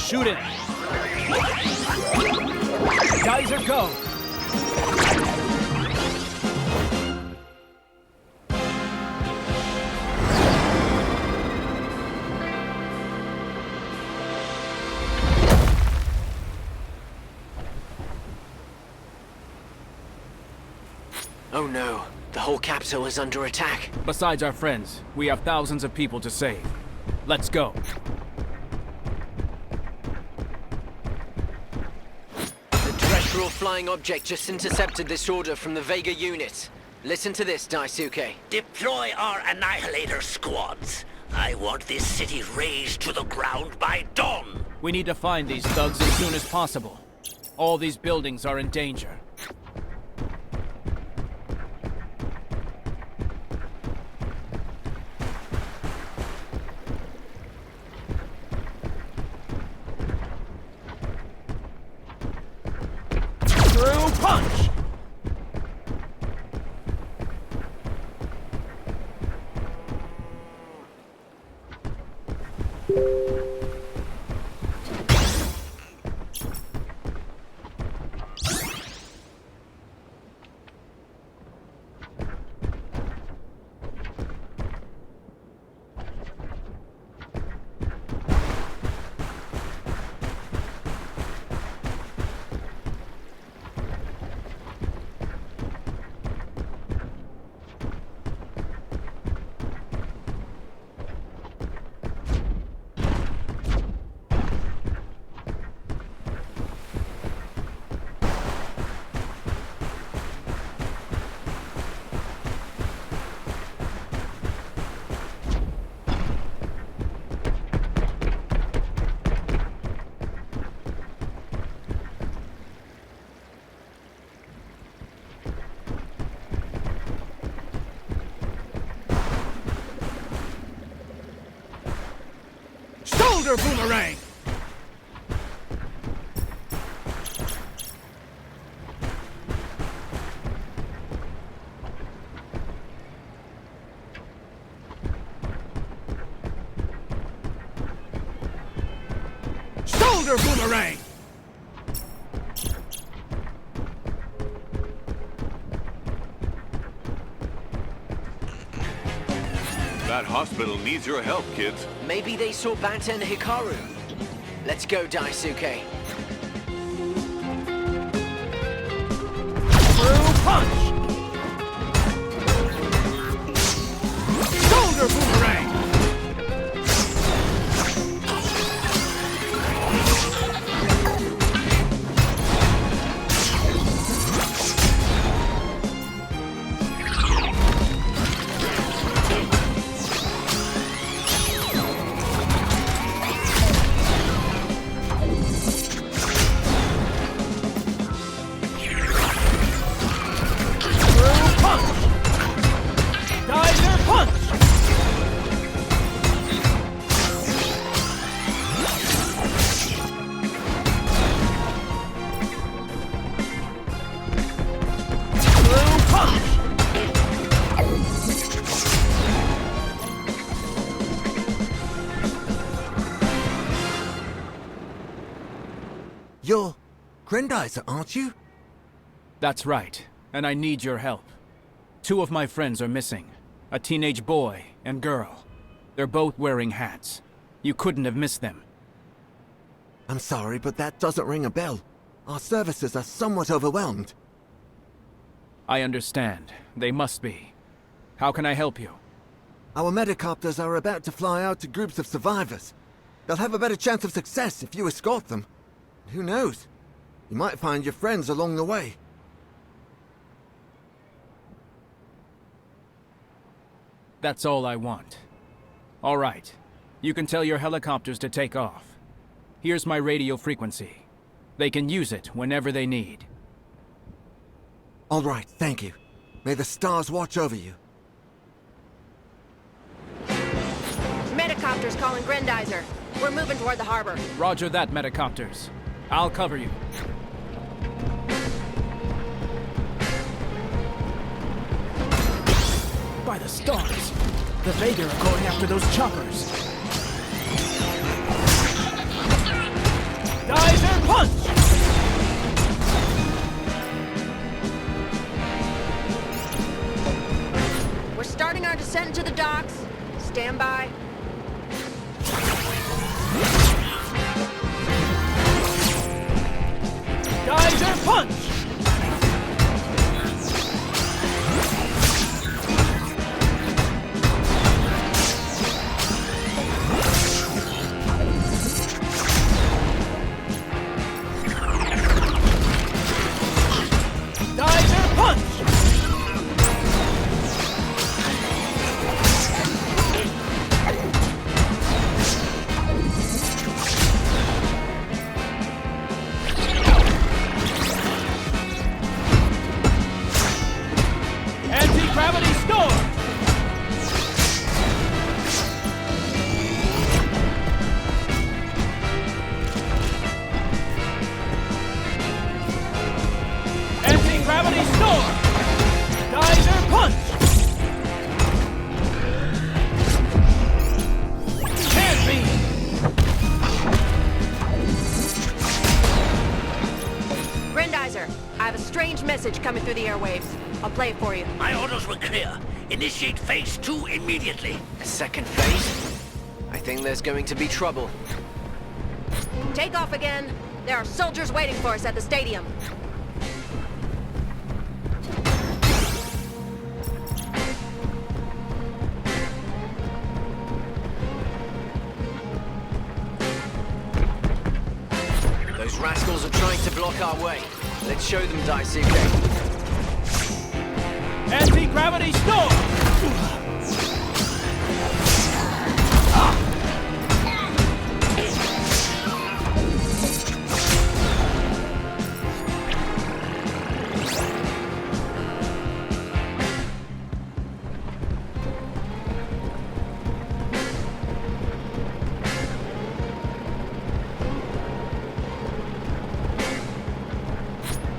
Shoot it! Geyser, go! Oh no, the whole capital is under attack. Besides our friends, we have thousands of people to save. Let's go. The terrestrial flying object just intercepted this order from the Vega unit. Listen to this, Daisuke. Deploy our Annihilator squads. I want this city razed to the ground by dawn. We need to find these thugs as soon as possible. All these buildings are in danger. Punch! Shoulder boomerang! Shoulder boomerang! That hospital needs your help, kids. Maybe they saw Bata and Hikaru. Let's go, Daisuke. Through punch! Shoulder boomerang! You're Grendizer, aren't you? That's right, and I need your help. 2 of my friends are missing. A teenage boy and girl. They're both wearing hats. You couldn't have missed them. I'm sorry, but that doesn't ring a bell. Our services are somewhat overwhelmed. I understand. They must be. How can I help you? Our medicopters are about to fly out to groups of survivors. They'll have a better chance of success if you escort them. Who knows? You might find your friends along the way. That's all I want. All right. You can tell your helicopters to take off. Here's my radio frequency. They can use it whenever they need. All right, thank you. May the stars watch over you. Medicopters calling Grendizer. We're moving toward the harbor. Roger that, medicopters. I'll cover you. By the stars! The Vega are going after those choppers! punch! We're starting our descent into the docks. Stand by. Geyser punch! Geyser punch! Anti-gravity storm! Anti-gravity storm! Geyser punch! Can't be! Grendizer, I have a strange message coming through the airwaves. I'll play it for you. My orders were clear. Initiate phase 2 immediately. A second phase? I think there's going to be trouble. Take off again. There are soldiers waiting for us at the stadium. Those rascals are trying to block our way. Let's show them, Daisuke. Anti-gravity storm!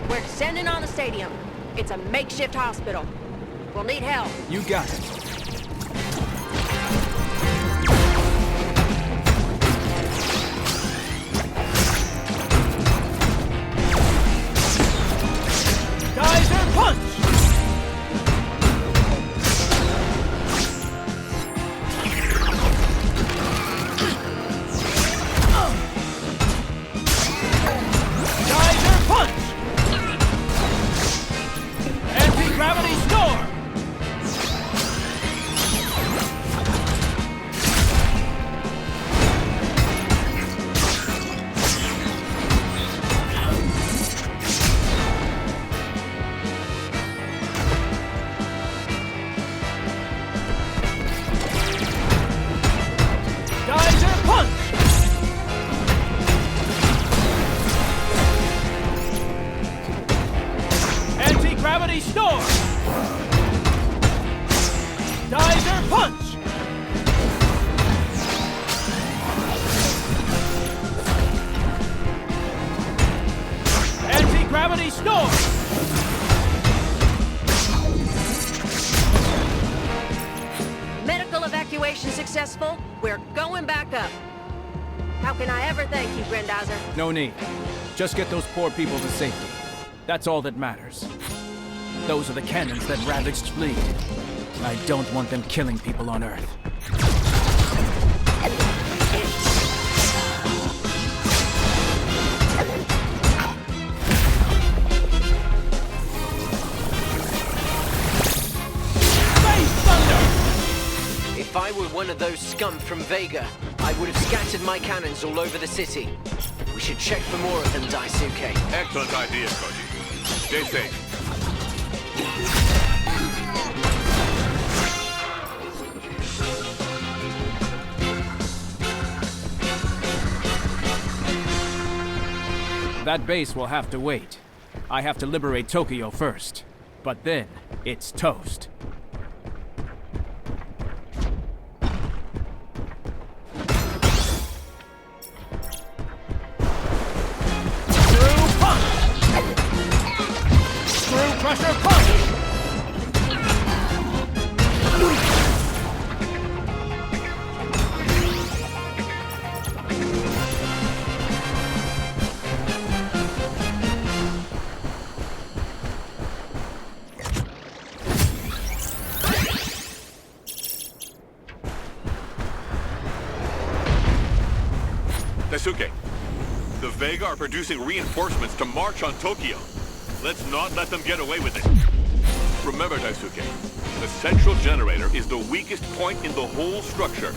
We're descending on the stadium. It's a makeshift hospital. We'll need help. You got it. Geyser punch! Geyser punch! Anti-gravity storm! Geyser punch! Anti-gravity storm! Geyser punch! Anti-gravity storm! Medical evacuation successful. We're going back up. How can I ever thank you, Grendizer? No need. Just get those poor people to safety. That's all that matters. Those are the cannons that ravaged Fleet. I don't want them killing people on Earth. Space Thunder! If I were one of those scum from Vega, I would have scattered my cannons all over the city. We should check for more of them, Daisuke. Excellent idea, Koji. Stay safe. That base will have to wait. I have to liberate Tokyo first. But then, it's toast. Crusher punch! Daisuke, the Vega are producing reinforcements to march on Tokyo. Let's not let them get away with it. Remember, Daisuke, the central generator is the weakest point in the whole structure.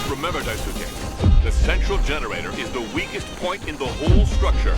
Remember, Daisuke, the central generator is the weakest point in the whole structure.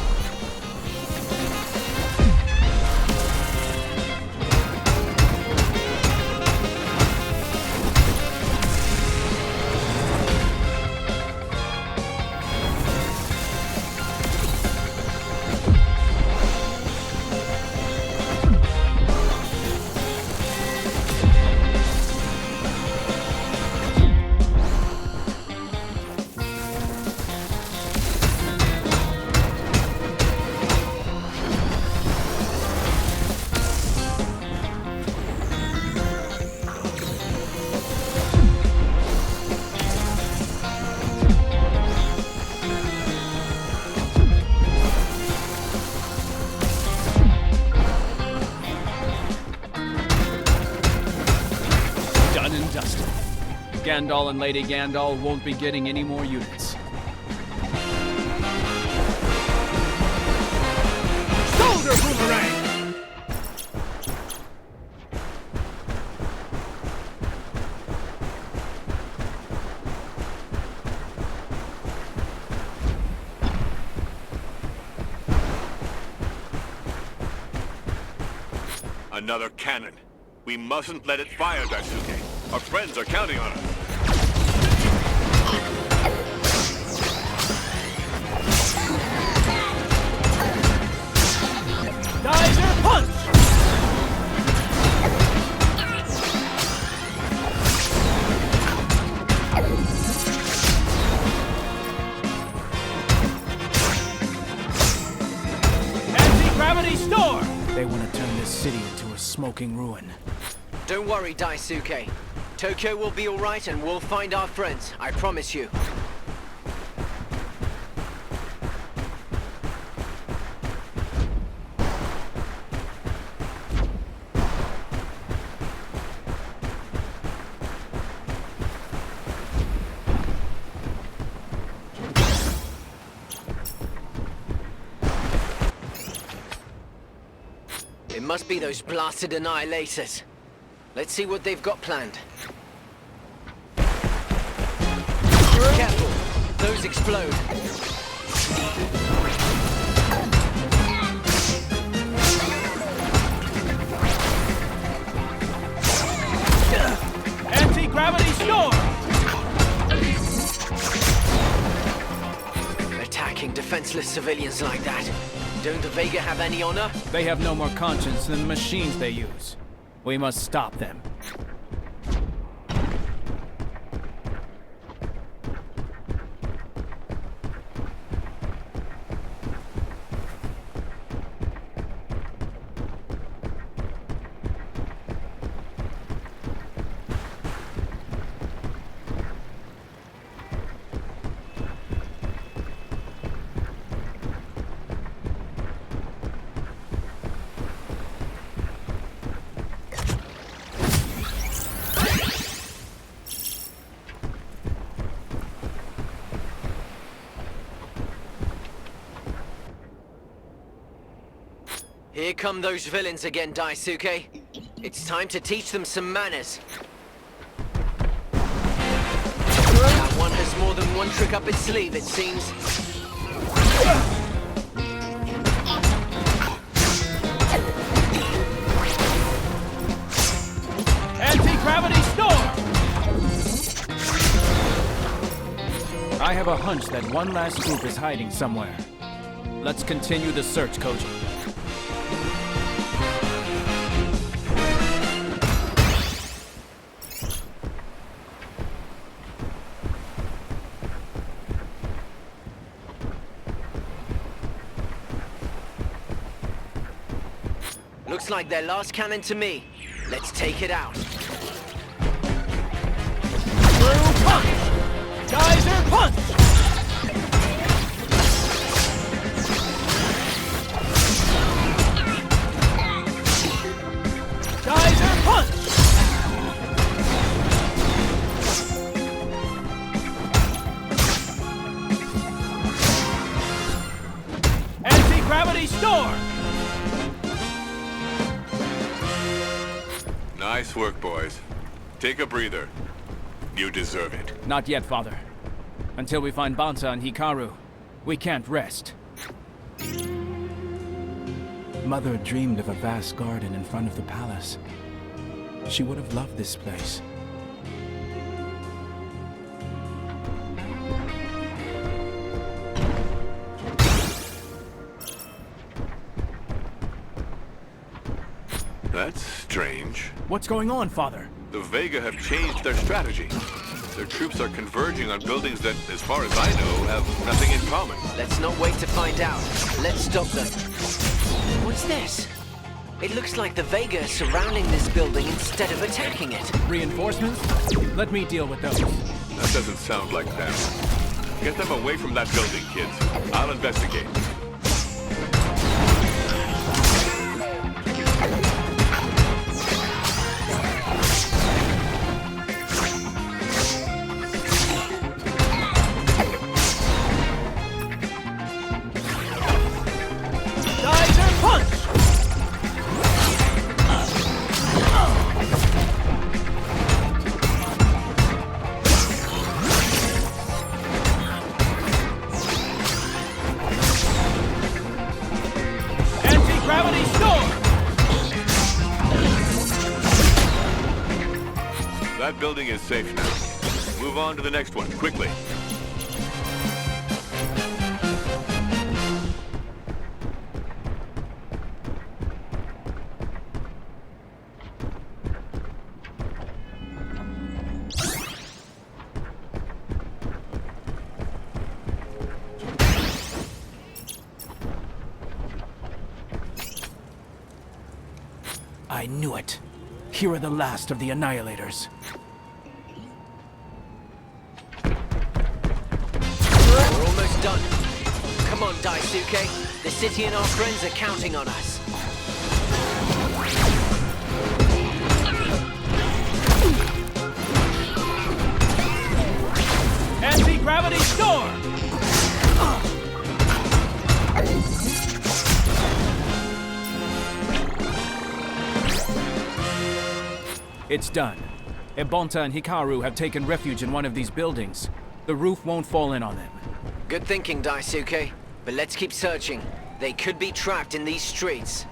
Done and dusted. Gandalf and Lady Gandalf won't be getting any more units. Shoulder boomerang! Another cannon. We mustn't let it fire, Daisuke. Our friends are counting on us. Geyser punch! Anti-gravity storm! They want to turn this city into a smoking ruin. Don't worry, Daisuke. Tokyo will be alright and we'll find our friends, I promise you. It must be those blasted annihilators. Let's see what they've got planned. Careful, those explode. defenseless civilians like that. Don't the Vega have any honor? They have no more conscience than the machines they use. We must stop them. Here come those villains again, Daisuke. It's time to teach them some manners. That one has more than one trick up its sleeve, it seems. Anti-gravity storm! I have a hunch that one last group is hiding somewhere. Let's continue the search, Koji. Looks like their last cannon to me. Let's take it out. Through punch! Geyser punch! Geyser punch! Anti-gravity storm! Nice work, boys. Take a breather. You deserve it. Not yet, Father. Until we find Bonta and Hikaru, we can't rest. Mother dreamed of a vast garden in front of the palace. She would have loved this place. That's strange. What's going on, Father? The Vega have changed their strategy. Their troops are converging on buildings that, as far as I know, have nothing in common. Let's not wait to find out. Let's stop them. What's this? It looks like the Vega is surrounding this building instead of attacking it. Reinforcements? Let me deal with those. That doesn't sound like them. Get them away from that building, kids. I'll investigate. That building is safe now. Move on to the next one, quickly. I knew it. Here are the last of the Annihilators. We're almost done. Come on, Daisuke. The city and our friends are counting on us. Anti-gravity storm! It's done. Ebonta and Hikaru have taken refuge in one of these buildings. The roof won't fall in on them. Good thinking, Daisuke. But let's keep searching. They could be trapped in these streets.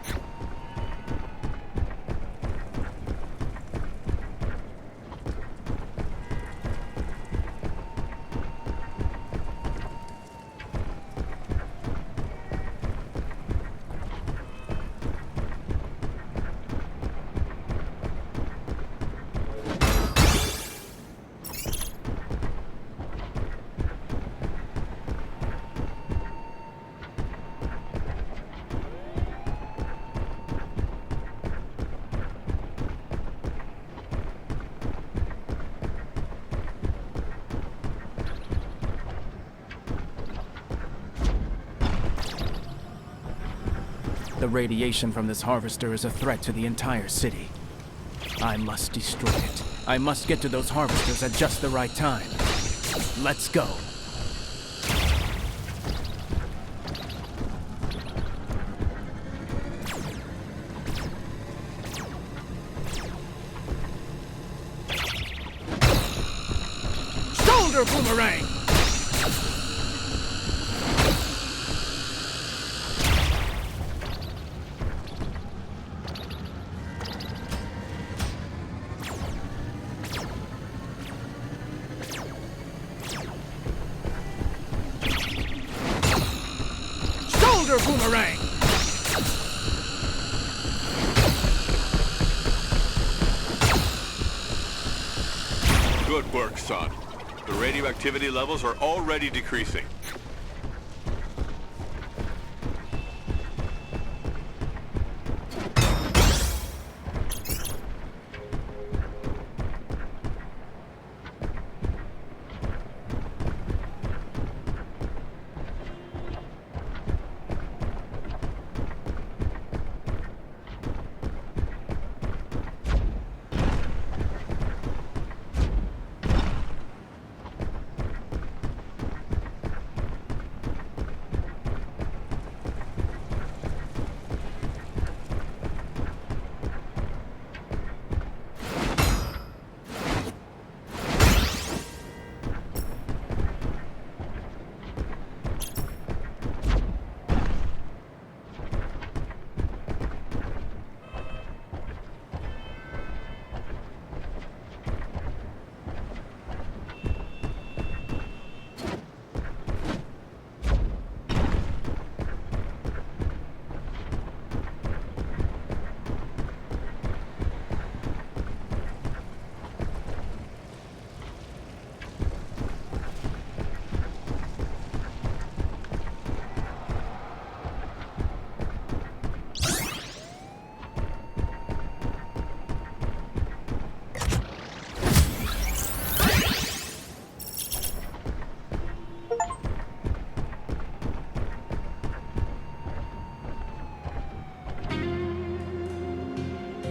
The radiation from this harvester is a threat to the entire city. I must destroy it. I must get to those harvesters at just the right time. Let's go. Shoulder boomerang! Shoulder boomerang! Good work, son. The radioactivity levels are already decreasing.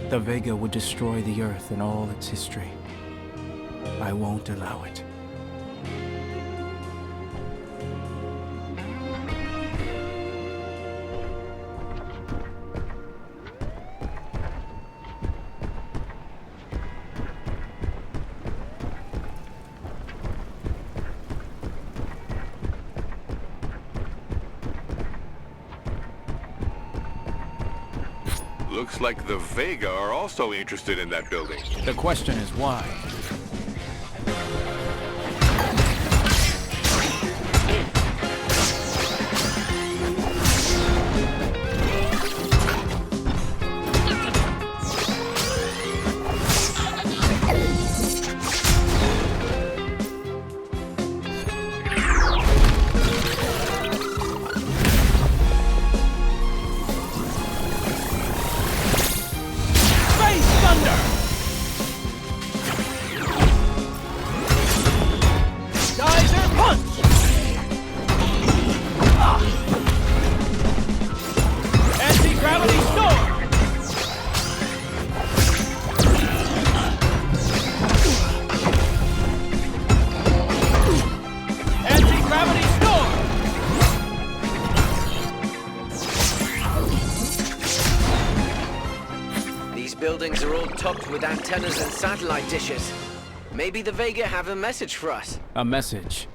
The Vega would destroy the Earth and all its history. I won't allow it. Looks like the Vega are also interested in that building. The question is why? Buildings are all topped with antennas and satellite dishes. Maybe the Vega have a message for us. A message.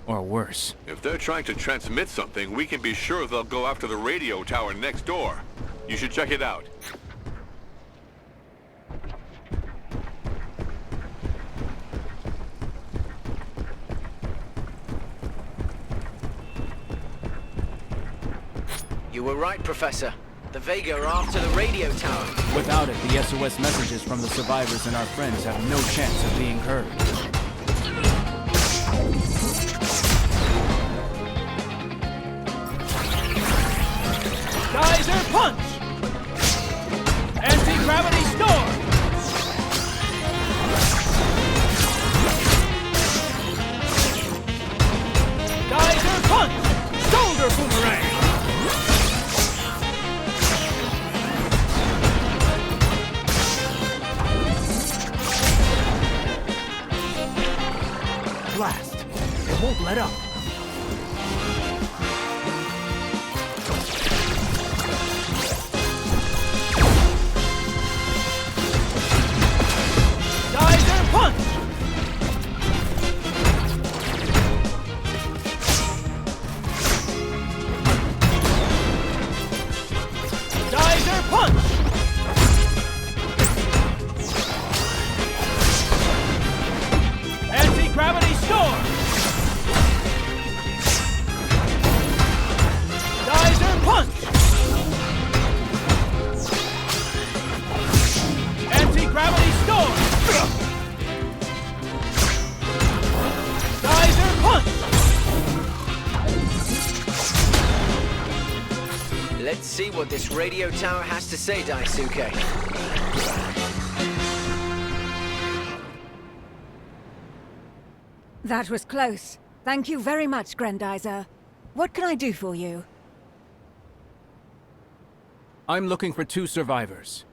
Or worse. If they're trying to transmit something, we can be sure they'll go after the radio tower next door. You should check it out. You were right, Professor. The Vega are after the radio tower. Without it, the SOS messages from the survivors and our friends have no chance of being heard. Geyser punch! Anti-gravity storm! Geyser punch! Shoulder boomerang! let up. Geyser punch! Geyser punch! Anti-gravity storm! Geyser punch! Anti-gravity storm! Geyser punch! Let's see what this radio tower has to say, Daisuke. That was close. Thank you very much, Grendizer. What can I do for you? I'm looking for 2 survivors.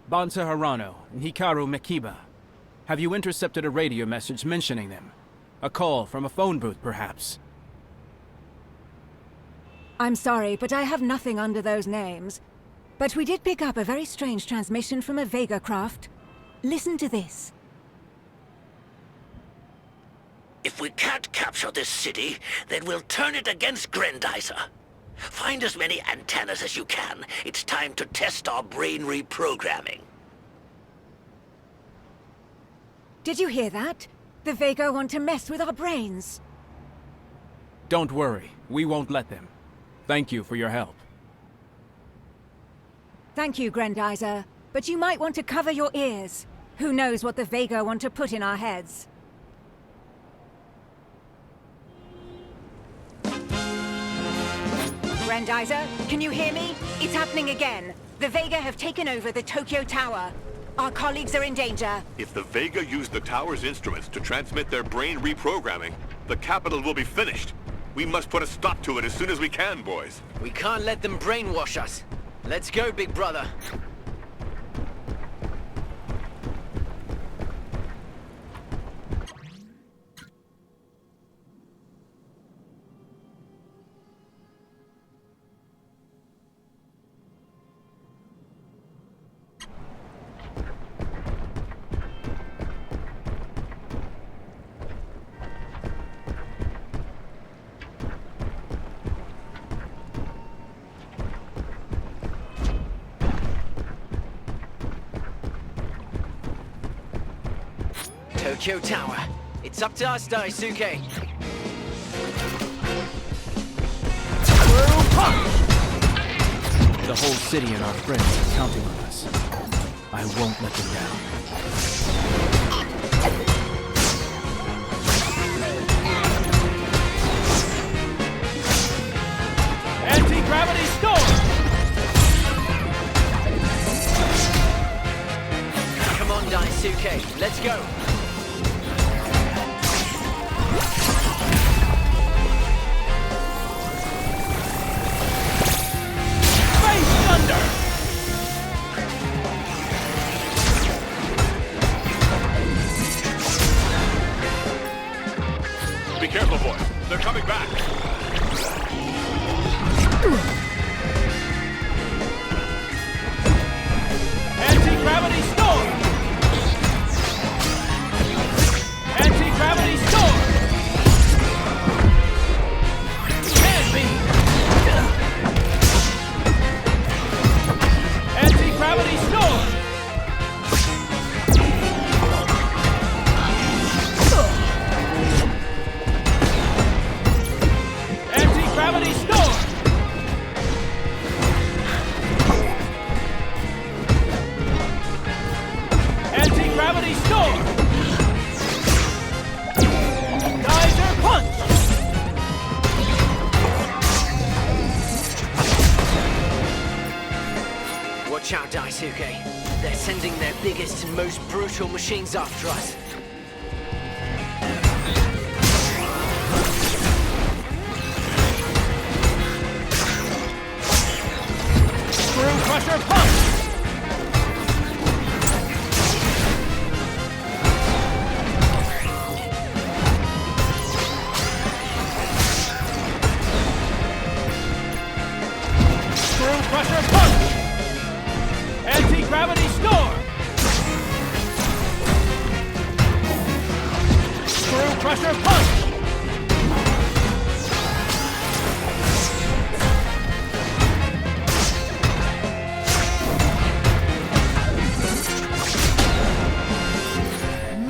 Banza Harano and Hikaru Mikiba. Have you intercepted a radio message mentioning them? A call from a phone booth, perhaps? I'm sorry, but I have nothing under those names. But we did pick up a very strange transmission from a Vega craft. Listen to this. If we can't capture this city, then we'll turn it against Grendizer. Find as many antennas as you can. It's time to test our brain reprogramming. Did you hear that? The Vega want to mess with our brains. Don't worry, we won't let them. Thank you for your help. Thank you, Grendizer. But you might want to cover your ears. Who knows what the Vega want to put in our heads? Grendizer, can you hear me? It's happening again. The Vega have taken over the Tokyo Tower. Our colleagues are in danger. If the Vega use the tower's instruments to transmit their brain reprogramming, the capital will be finished. We must put a stop to it as soon as we can, boys. We can't let them brainwash us. Let's go, big brother. Tokyo Tower. It's up to us, Daisuke. The whole city and our friends are counting on us. I won't let them down. Anti-gravity storm! Come on, Daisuke. Let's go. Be careful, boys. They're coming back. Anti-gravity storm! Anti-gravity storm! Can be! Anti-gravity storm! Anti-gravity storm! Anti-gravity storm! Geyser punch! Watch out, Daisuke. They're sending their biggest and most brutal machines after us. Screw crusher punch! crusher punch!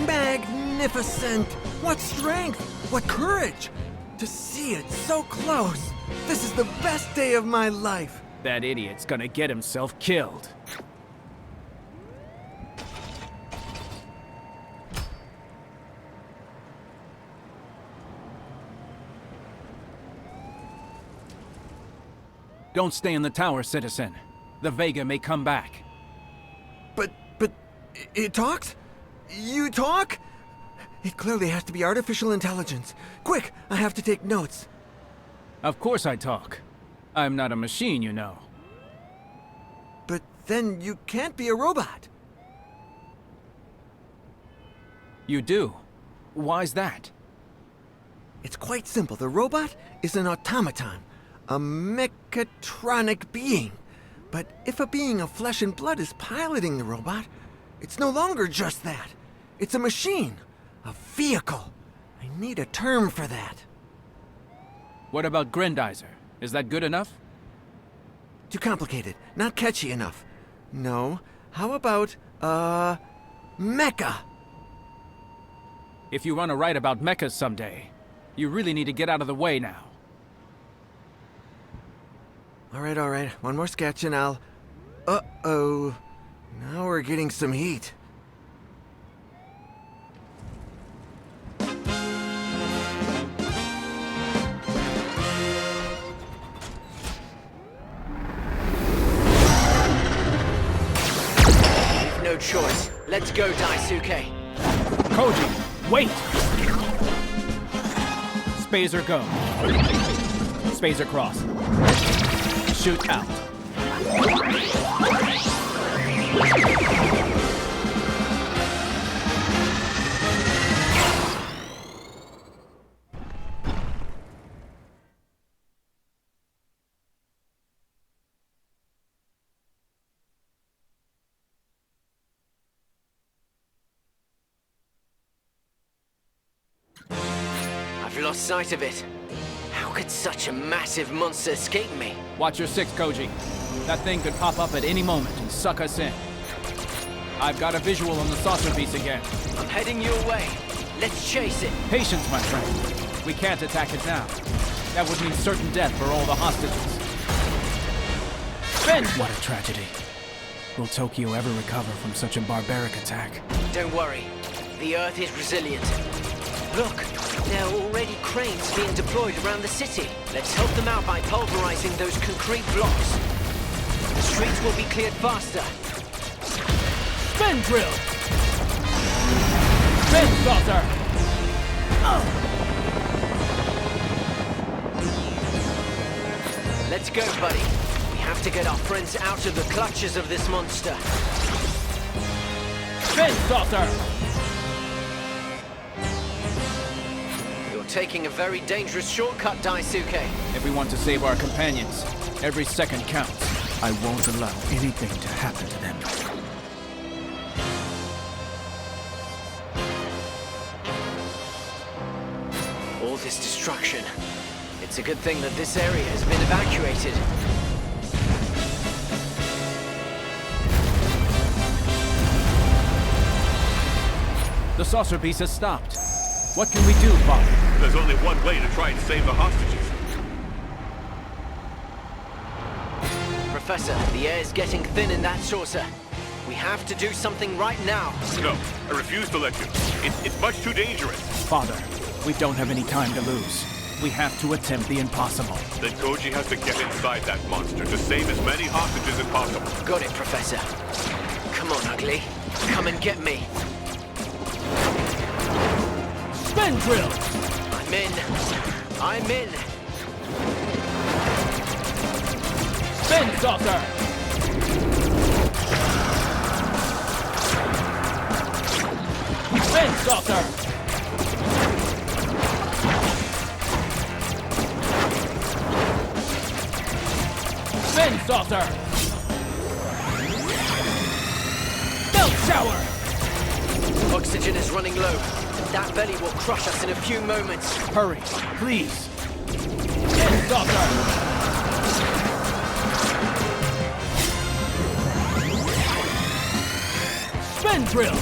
Magnificent! What strength! What courage! To see it so close! This is the best day of my life! That idiot's gonna get himself killed. Don't stay in the tower, citizen. The Vega may come back. But it talks? You talk? It clearly has to be artificial intelligence. Quick, I have to take notes. Of course I talk. I'm not a machine, you know. But then you can't be a robot. You do? Why's that? It's quite simple. The robot is an automaton, a mechatronic being. But if a being of flesh and blood is piloting the robot, it's no longer just that. It's a machine, a vehicle. I need a term for that. What about Grendizer? Is that good enough? Too complicated, not catchy enough. No, how about, mecha? If you want to write about mechas someday, you really need to get out of the way now. All right. One more sketch and I'll... Uh-oh. Now we're getting some heat. No choice. Let's go, Daisuke. Koji, wait! Spazer go. Spazer cross. Shoot out. I've lost sight of it. How could such a massive monster escape me? Watch your six, Koji. That thing could pop up at any moment and suck us in. I've got a visual on the saucer piece again. I'm heading your way. Let's chase it. Patience, my friend. We can't attack it now. That would mean certain death for all the hostages. Ben! What a tragedy. Will Tokyo ever recover from such a barbaric attack? Don't worry. The Earth is resilient. Look, there are already cranes being deployed around the city. Let's help them out by pulverizing those concrete blocks. The streets will be cleared faster. Spin drill! Spin saucer! Let's go, buddy. We have to get our friends out of the clutches of this monster. Spin saucer! You're taking a very dangerous shortcut, Daisuke. If we want to save our companions, every second counts. I won't allow anything to happen to them. All this destruction. It's a good thing that this area has been evacuated. The saucer piece has stopped. What can we do, Father? There's only one way to try and save the hostages. Professor, the air is getting thin in that saucer. We have to do something right now. No, I refuse to let you. It's much too dangerous. Father, we don't have any time to lose. We have to attempt the impossible. Then Koji has to get inside that monster to save as many hostages as possible. Got it, Professor. Come on, Ugly. Come and get me. Spin drill! I'm in. I'm in. Spin saucer! Spin saucer! Spin saucer! Belt shower! Oxygen is running low. That belly will crush us in a few moments. Hurry, please. Spin saucer! Spin drill!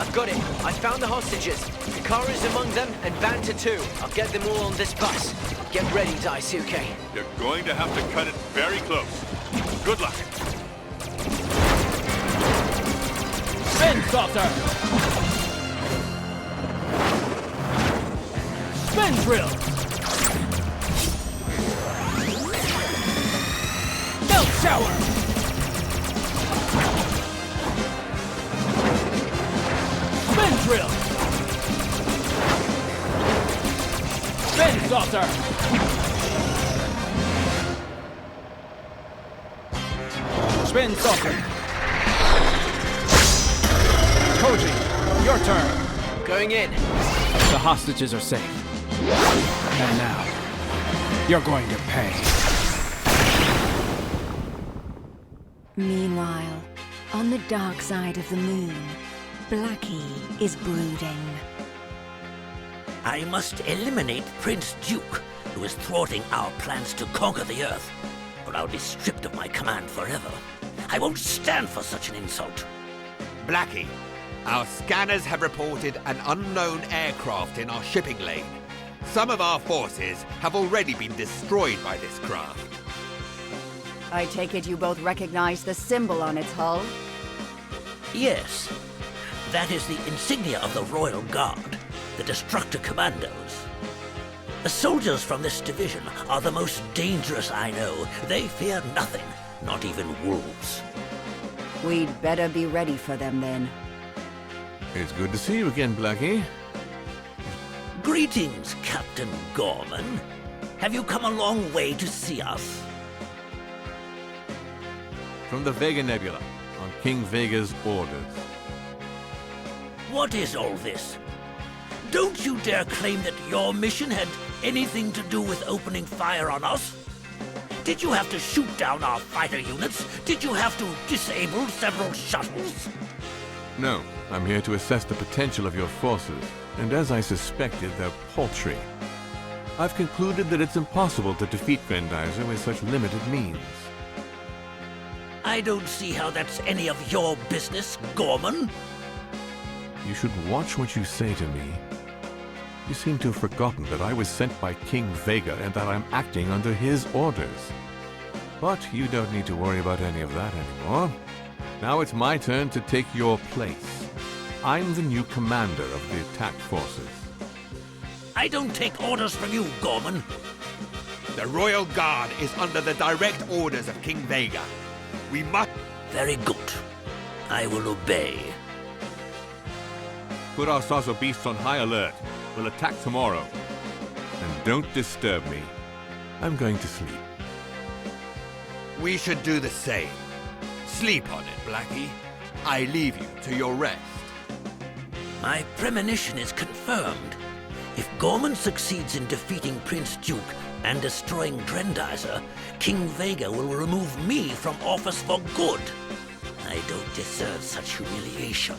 I've got it. I found the hostages. Hikaru's among them, and Banta too. I'll get them all on this bus. Get ready, Daisuke. You're going to have to cut it very close. Good luck. Spin saucer! Spin drill! Melt shower! Spin drill! Spin saucer! Spin saucer. Koji, your turn. Going in. The hostages are safe. And now, you're going to pay. Meanwhile, on the dark side of the moon, Blackie is brooding. I must eliminate Prince Duke, who is thwarting our plans to conquer the Earth, or I'll be stripped of my command forever. I won't stand for such an insult. Blackie, our scanners have reported an unknown aircraft in our shipping lane. Some of our forces have already been destroyed by this craft. I take it you both recognize the symbol on its hull? Yes, that is the insignia of the Royal Guard, the Destructor Commandos. The soldiers from this division are the most dangerous I know. They fear nothing, not even wolves. We'd better be ready for them then. It's good to see you again, Blackie. Greetings, Captain Gorman. Have you come a long way to see us? From the Vega Nebula, on King Vega's orders. What is all this? Don't you dare claim that your mission had anything to do with opening fire on us? Did you have to shoot down our fighter units? Did you have to disable several shuttles? No, I'm here to assess the potential of your forces, and as I suspected, they're paltry. I've concluded that it's impossible to defeat Grendizer with such limited means. I don't see how that's any of your business, Gorman. You should watch what you say to me. You seem to have forgotten that I was sent by King Vega and that I'm acting under his orders. But you don't need to worry about any of that anymore. Now it's my turn to take your place. I'm the new commander of the attack forces. I don't take orders from you, Gorman. The Royal Guard is under the direct orders of King Vega. We must... Very good. I will obey. Put our saucer beasts on high alert. We'll attack tomorrow. And don't disturb me. I'm going to sleep. We should do the same. Sleep on it, Blackie. I leave you to your rest. My premonition is confirmed. If Gorman succeeds in defeating Prince Duke and destroying Grendizer, King Vega will remove me from office for good. I don't deserve such humiliation.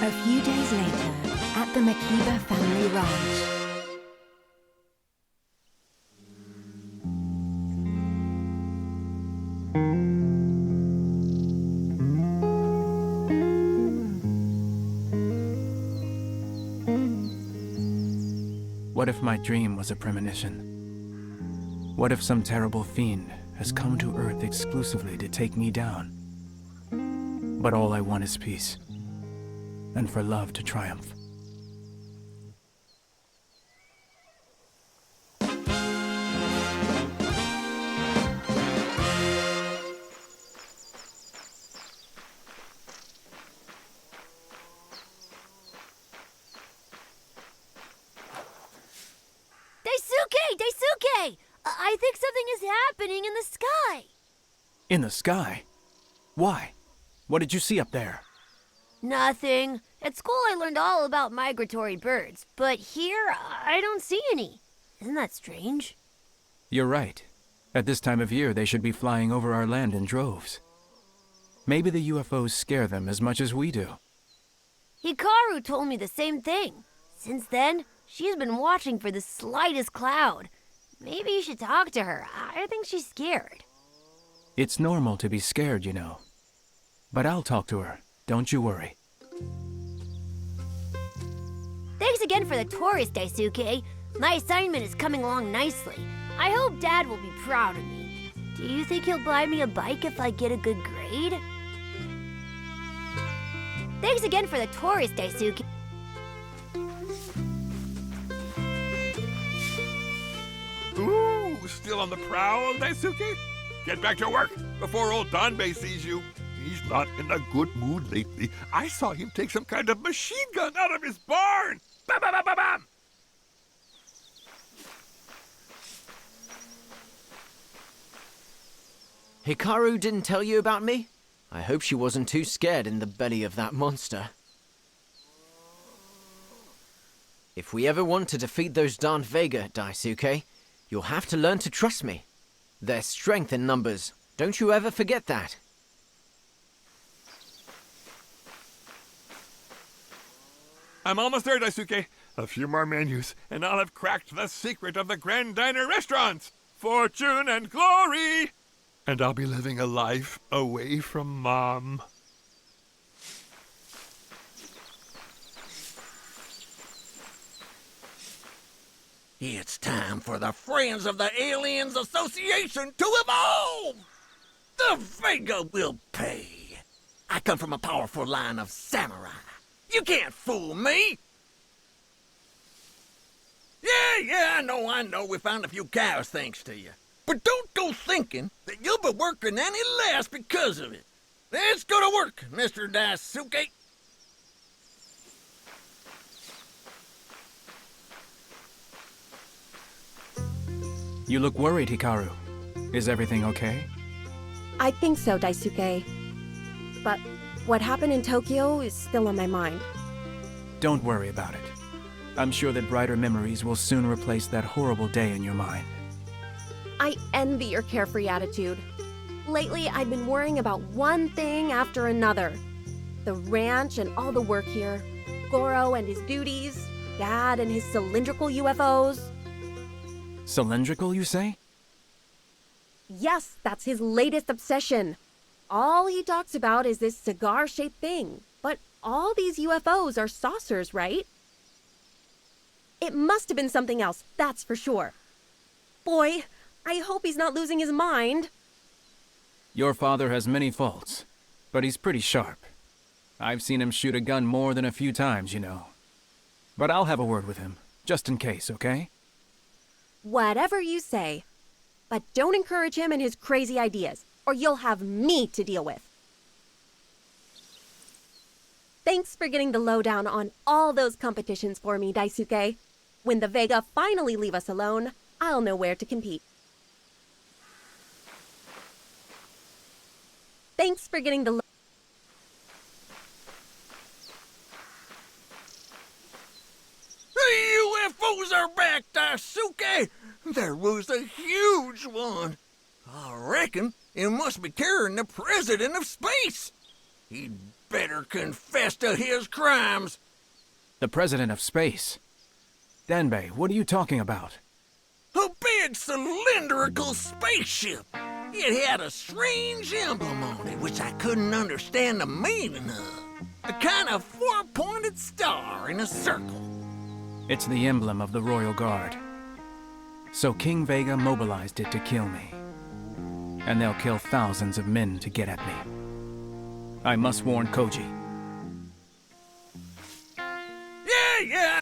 A few days later, at the Makiba family ranch. What if my dream was a premonition? What if some terrible fiend has come to Earth exclusively to take me down? But all I want is peace, and for love to triumph. I think something is happening in the sky. In the sky? Why? What did you see up there? Nothing. At school I learned all about migratory birds, but here I don't see any. Isn't that strange? You're right. At this time of year, they should be flying over our land in droves. Maybe the UFOs scare them as much as we do. Hikaru told me the same thing. Since then, she's been watching for the slightest cloud. Maybe you should talk to her. I think she's scared. It's normal to be scared, you know. But I'll talk to her. Don't you worry. Thanks again for the tourist, Daisuke. My assignment is coming along nicely. I hope Dad will be proud of me. Do you think he'll buy me a bike if I get a good grade? Thanks again for the tourist, Daisuke. Ooh, still on the prowl, Daisuke? Get back to work before old Danbei sees you. He's not in a good mood lately. I saw him take some kind of machine gun out of his barn. Bam, bam, bam, bam, bam. Hikaru didn't tell you about me? I hope she wasn't too scared in the belly of that monster. If we ever want to defeat those darn Vega, Daisuke, you'll have to learn to trust me. There's strength in numbers. Don't you ever forget that. I'm almost there, Daisuke. A few more menus, and I'll have cracked the secret of the Grand Diner restaurants. Fortune and glory! And I'll be living a life away from Mom. It's time for the Friends of the Aliens Association to evolve! The Vega will pay. I come from a powerful line of samurai. You can't fool me! Yeah, I know. We found a few cows thanks to you. But don't go thinking that you'll be working any less because of it. Let's go to work, Mr. Daisuke. You look worried, Hikaru. Is everything okay? I think so, Daisuke. But what happened in Tokyo is still on my mind. Don't worry about it. I'm sure that brighter memories will soon replace that horrible day in your mind. I envy your carefree attitude. Lately, I've been worrying about one thing after another. The ranch and all the work here, Goro and his duties, Dad and his cylindrical UFOs. Cylindrical, you say? Yes, that's his latest obsession. All he talks about is this cigar-shaped thing. But all these UFOs are saucers, right? It must have been something else, that's for sure. Boy, I hope he's not losing his mind. Your father has many faults, but he's pretty sharp. I've seen him shoot a gun more than a few times, you know. But I'll have a word with him, just in case, okay? Whatever you say. But don't encourage him and his crazy ideas, or you'll have me to deal with. Thanks for getting the lowdown on all those competitions for me, Daisuke. When the Vega finally leave us alone, I'll know where to compete. Thanks for getting the The UFOs are back, Daisuke! There was a huge one. I reckon it must be carrying the President of Space. He'd better confess to his crimes. The President of Space? Danbei, what are you talking about? A big cylindrical spaceship. It had a strange emblem on it, which I couldn't understand the meaning of. A kind of four-pointed star in a circle. It's the emblem of the Royal Guard. So King Vega mobilized it to kill me. And they'll kill thousands of men to get at me. I must warn Koji. Yeah!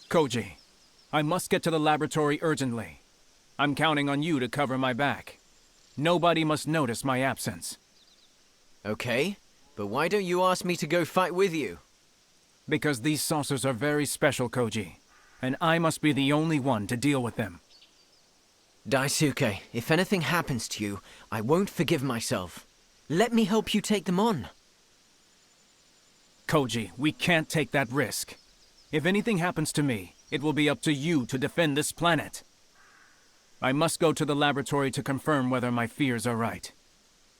Koji, I must get to the laboratory urgently. I'm counting on you to cover my back. Nobody must notice my absence. Okay, But why don't you ask me to go fight with you? Because these saucers are very special, Koji. And I must be the only one to deal with them. Daisuke, if anything happens to you, I won't forgive myself. Let me help you take them on. Koji, we can't take that risk. If anything happens to me, it will be up to you to defend this planet. I must go to the laboratory to confirm whether my fears are right.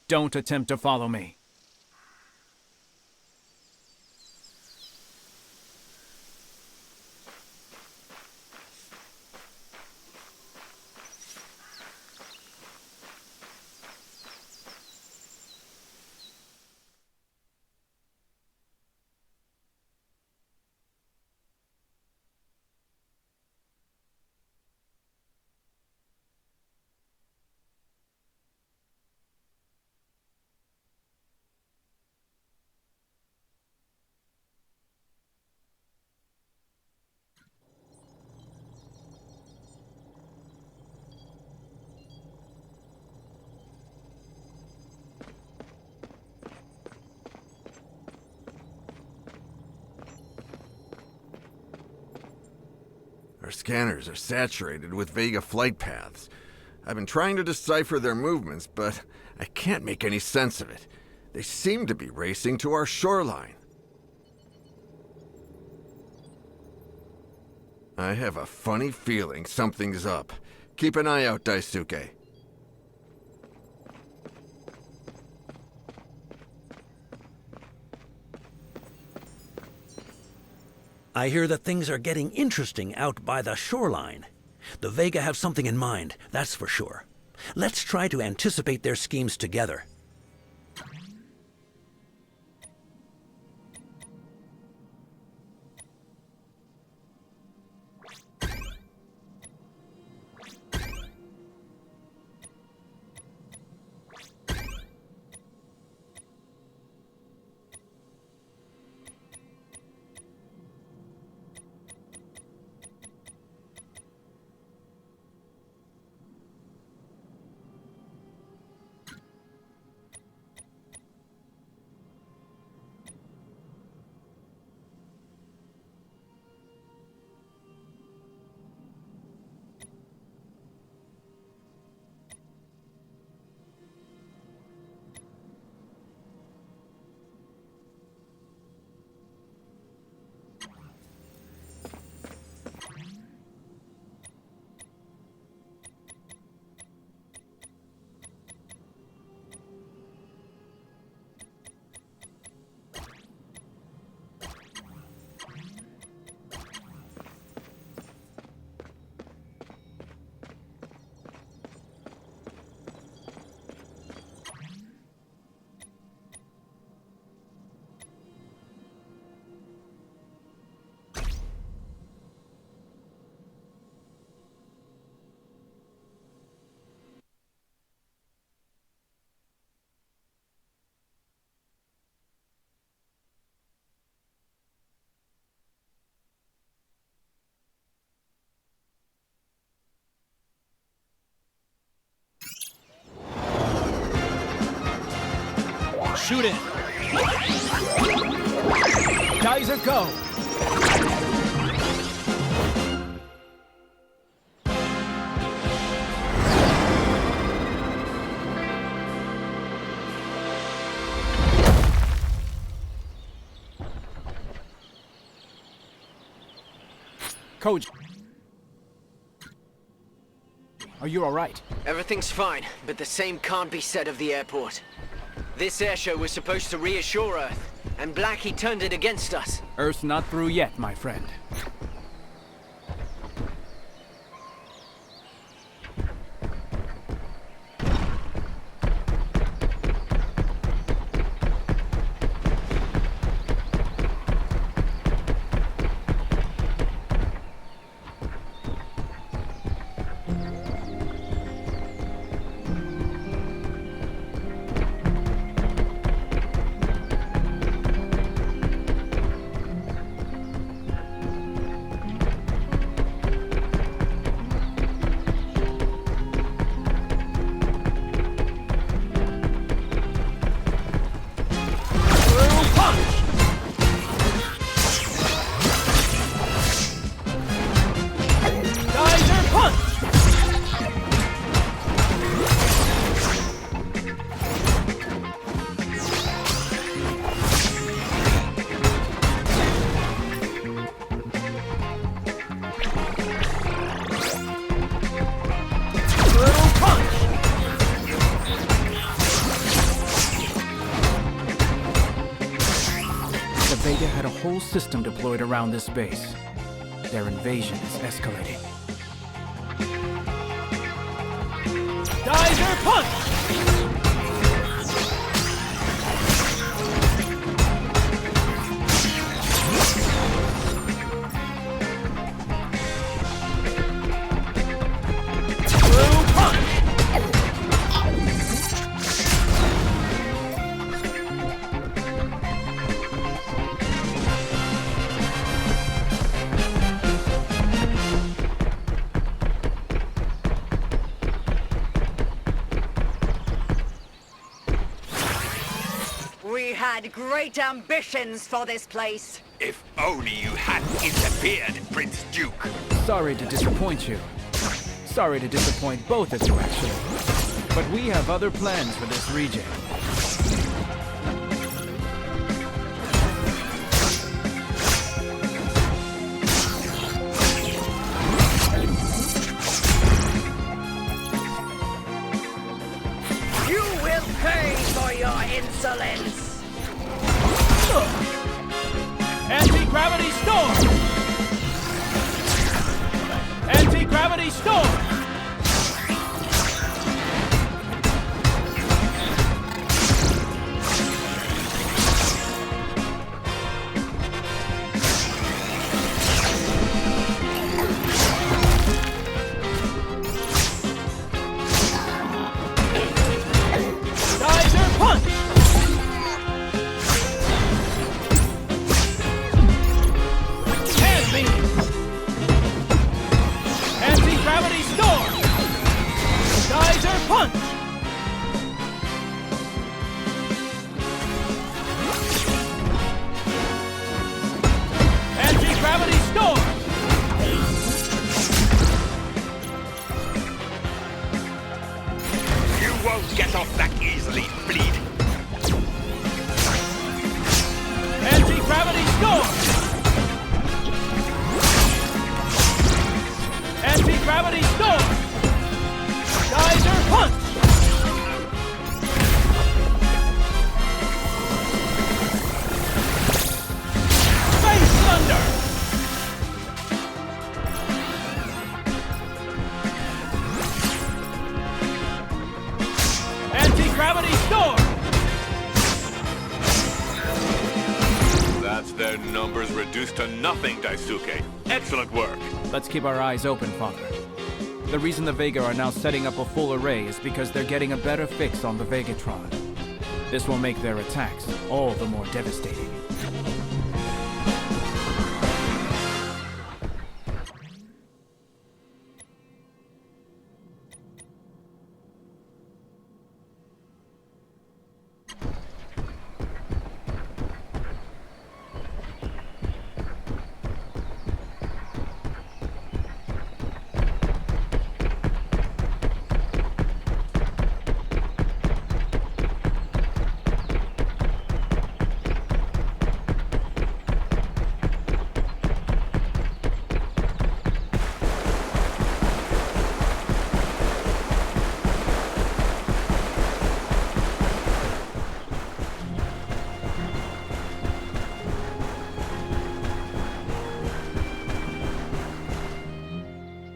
Don't attempt to follow me. Our scanners are saturated with Vega flight paths. I've been trying to decipher their movements, but I can't make any sense of it. They seem to be racing to our shoreline. I have a funny feeling something's up. Keep an eye out, Daisuke. I hear that things are getting interesting out by the shoreline. The Vega have something in mind, that's for sure. Let's try to anticipate their schemes together. Shoot it! Geyser, go! Koji. Are you all right? Everything's fine, but the same can't be said of the airport. This airshow was supposed to reassure Earth, and Blackie turned it against us. Earth's not through yet, my friend. Vega had a whole system deployed around this base. Their invasion is escalating. Geyser punch! We had great ambitions for this place. If only you hadn't interfered, Prince Duke. Sorry to disappoint you. Sorry to disappoint both of you, actually. But we have other plans for this region. You will pay for your insolence. Anti-gravity storm! Anti-gravity storm! Geyser punch! Hand beam! Anti-gravity storm! Geyser punch! Anti-gravity storm! You won't get off that easily, bleed. Anti-gravity storm! Anti-gravity storm! Geyser punch! Space thunder! Anti-gravity storm! That's their numbers reduced to nothing, Daisuke. Excellent work. Let's keep our eyes open, Father. The reason the Vega are now setting up a full array is because they're getting a better fix on the Vegatron. This will make their attacks all the more devastating.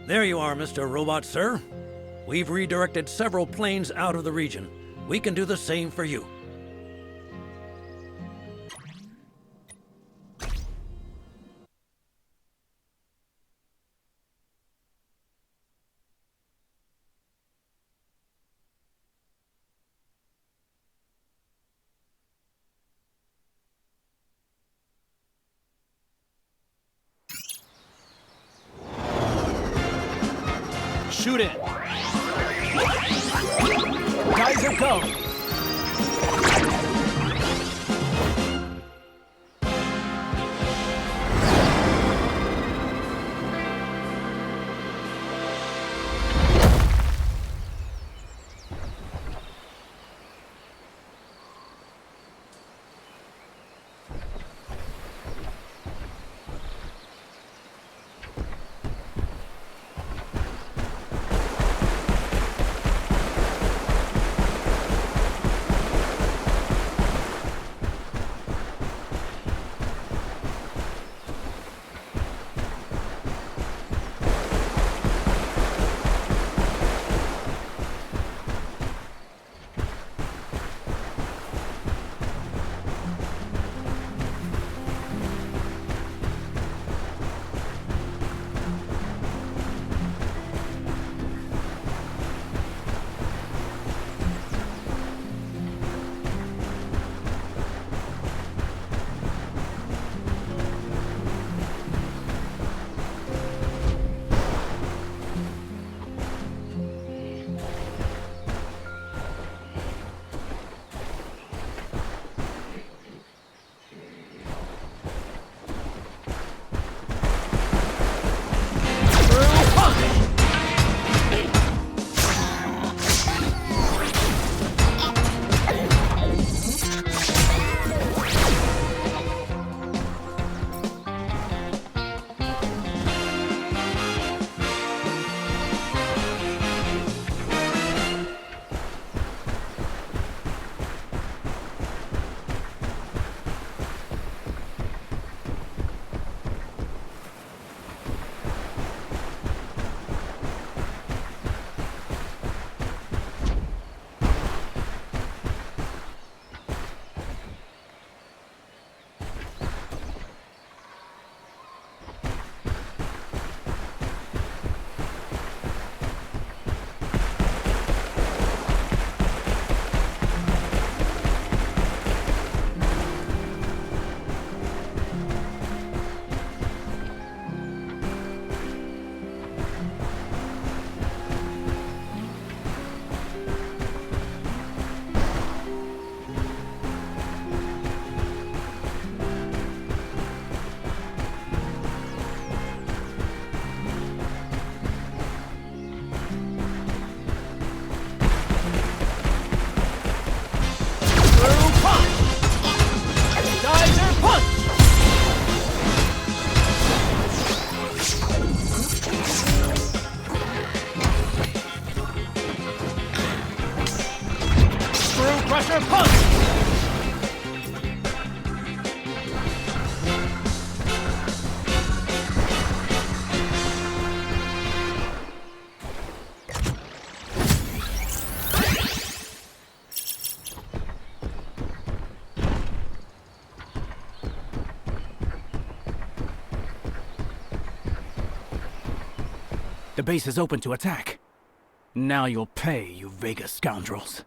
There you are, Mr. Robot, sir. We've redirected several planes out of the region. We can do the same for you. Shoot it! Geyser go! Crusher punch! The base is open to attack. Now you'll pay, you Vega scoundrels.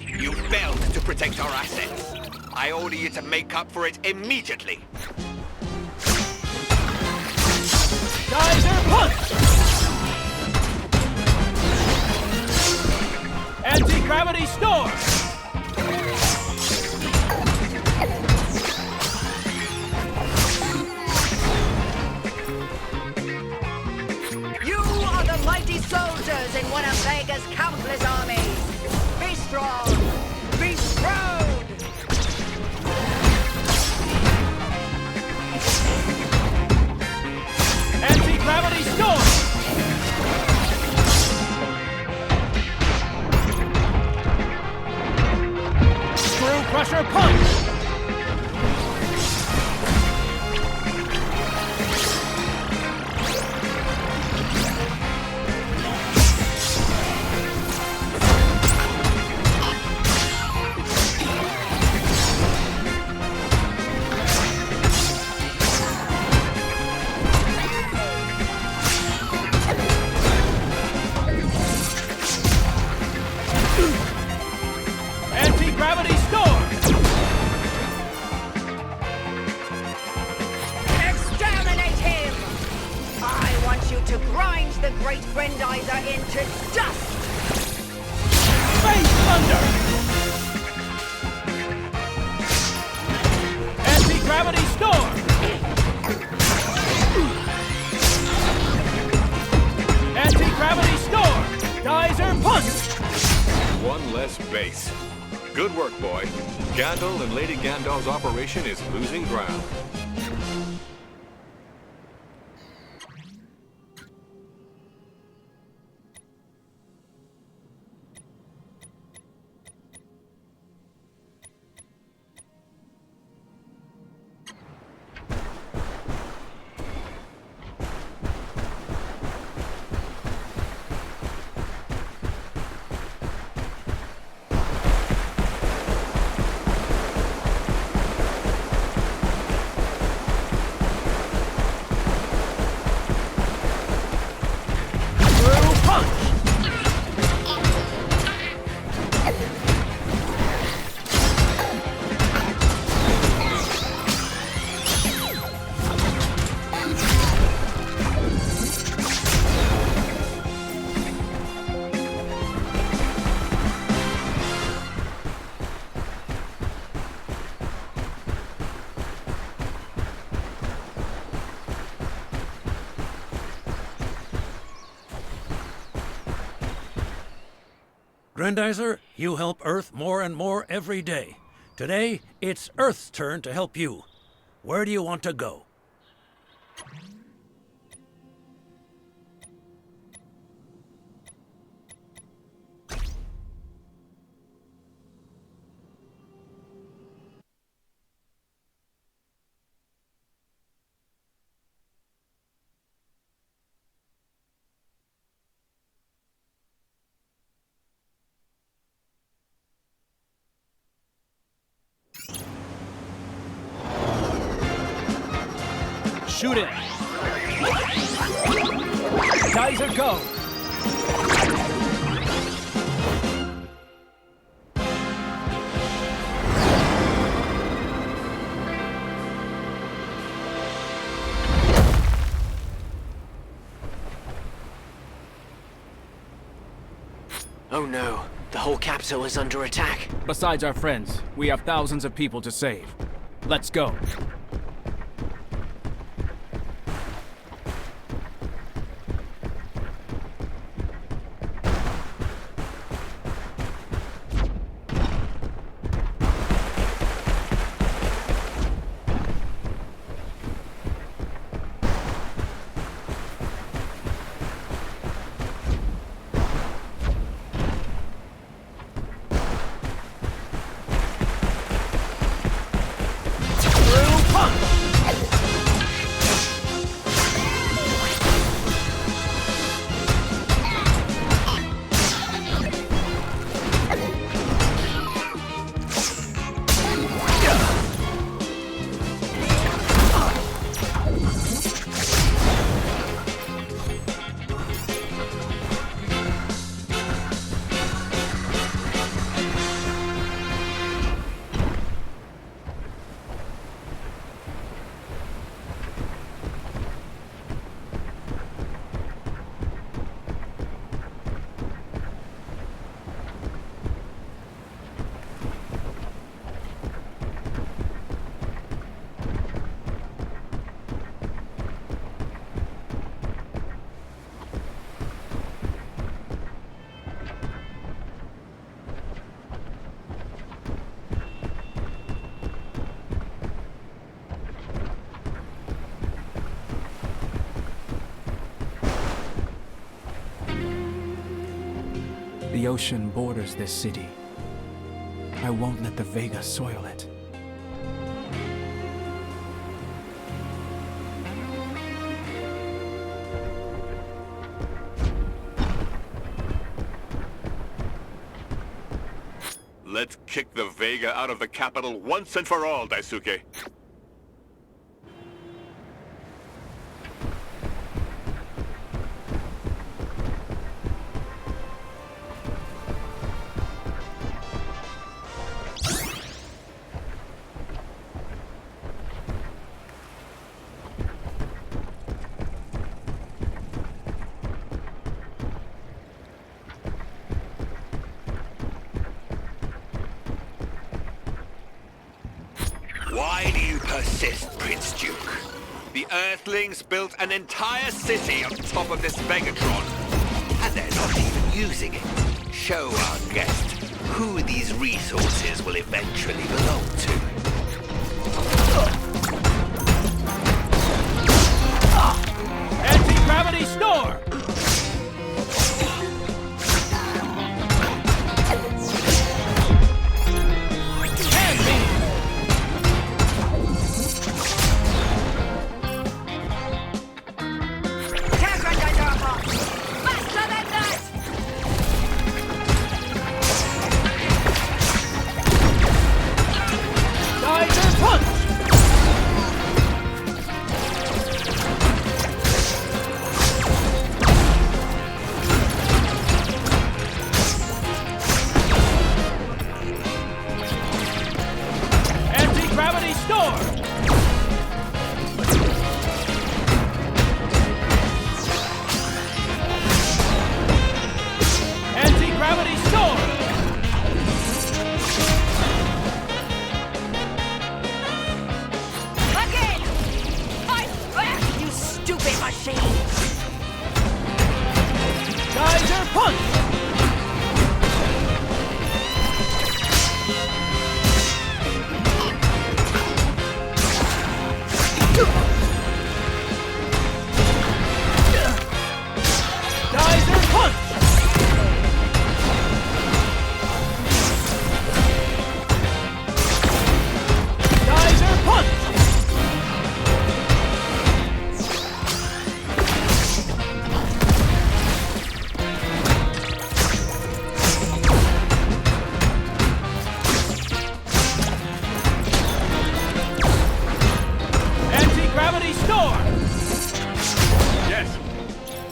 You failed to protect our assets. I order you to make up for it immediately. Geyser punch! Anti-gravity storm! You are the mighty soldiers in one of Vega's countless armies. Be strong. Be proud. Anti-gravity storm! Screw crusher punch! Anti-gravity storm! Exterminate him! I want you to grind the great Grendizer into dust! Face thunder! Anti-gravity storm! Anti-gravity storm! Geyser punch! One less base. Good work, boy. Gandalf and Lady Gandalf's operation is losing ground. Grendizer, you help Earth more and more every day. Today, it's Earth's turn to help you. Where do you want to go? Shoot it! Geyser go! Oh no, the whole capital is under attack. Besides our friends, we have thousands of people to save. Let's go. The ocean borders this city. I won't let the Vega soil it. Let's kick the Vega out of the capital once and for all, Daisuke. Why do you persist, Prince Duke? The Earthlings built an entire city on top of this Vegatron, and they're not even using it. Show our guest who these resources will eventually belong to. Anti-gravity store!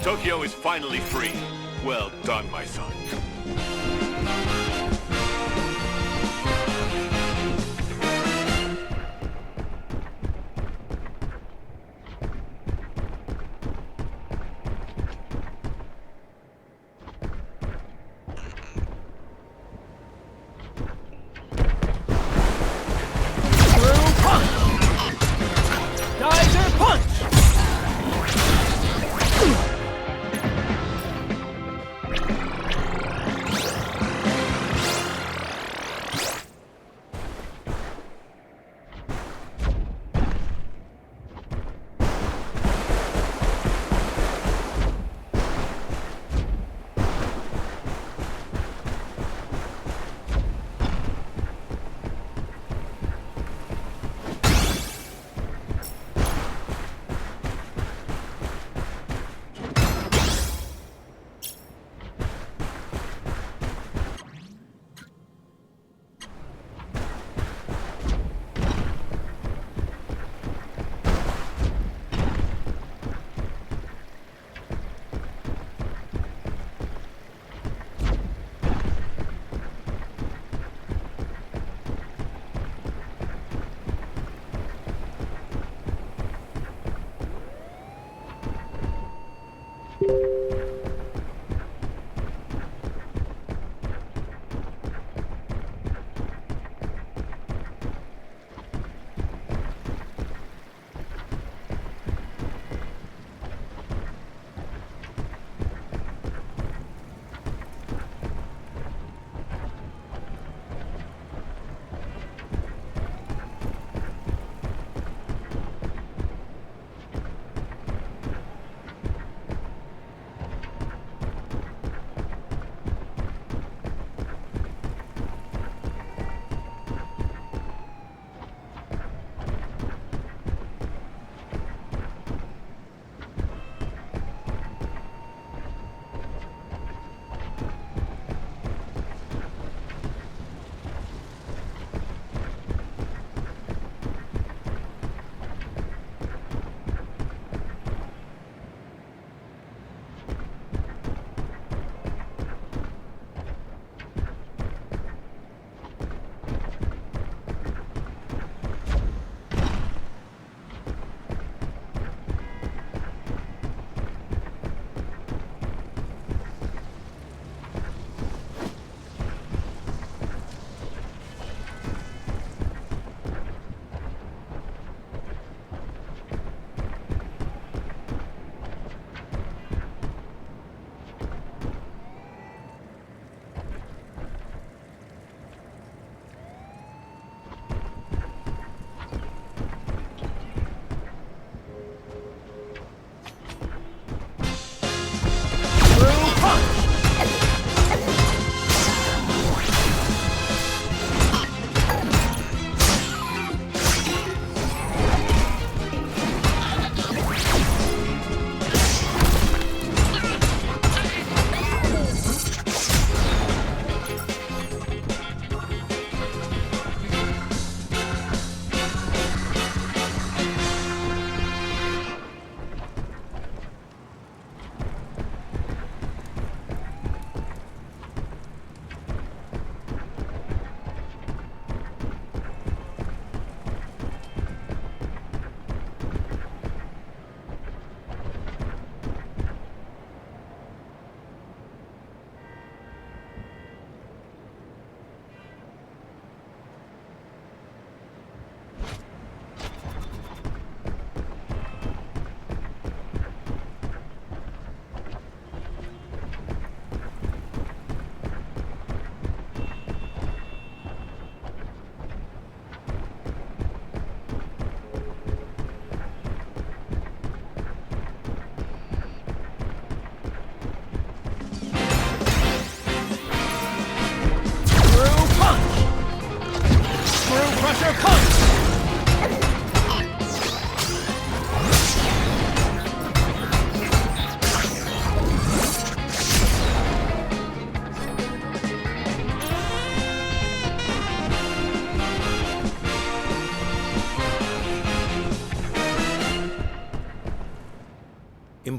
Tokyo is finally free. Well done, my son.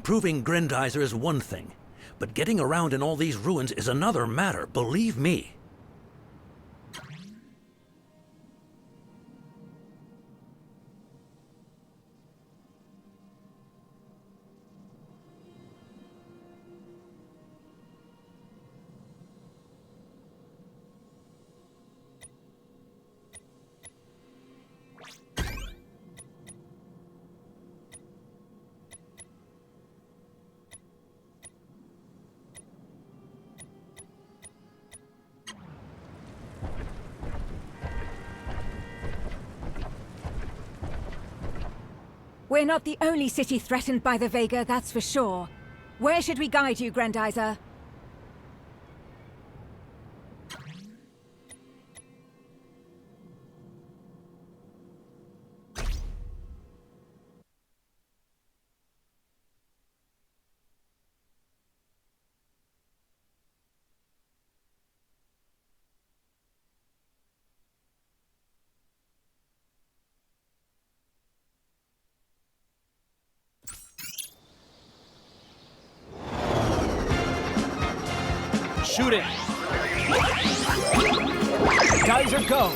Improving Grendizer is one thing, but getting around in all these ruins is another matter, believe me. We're not the only city threatened by the Vega, that's for sure. Where should we guide you, Grendizer? Shoot it! Geyser, go!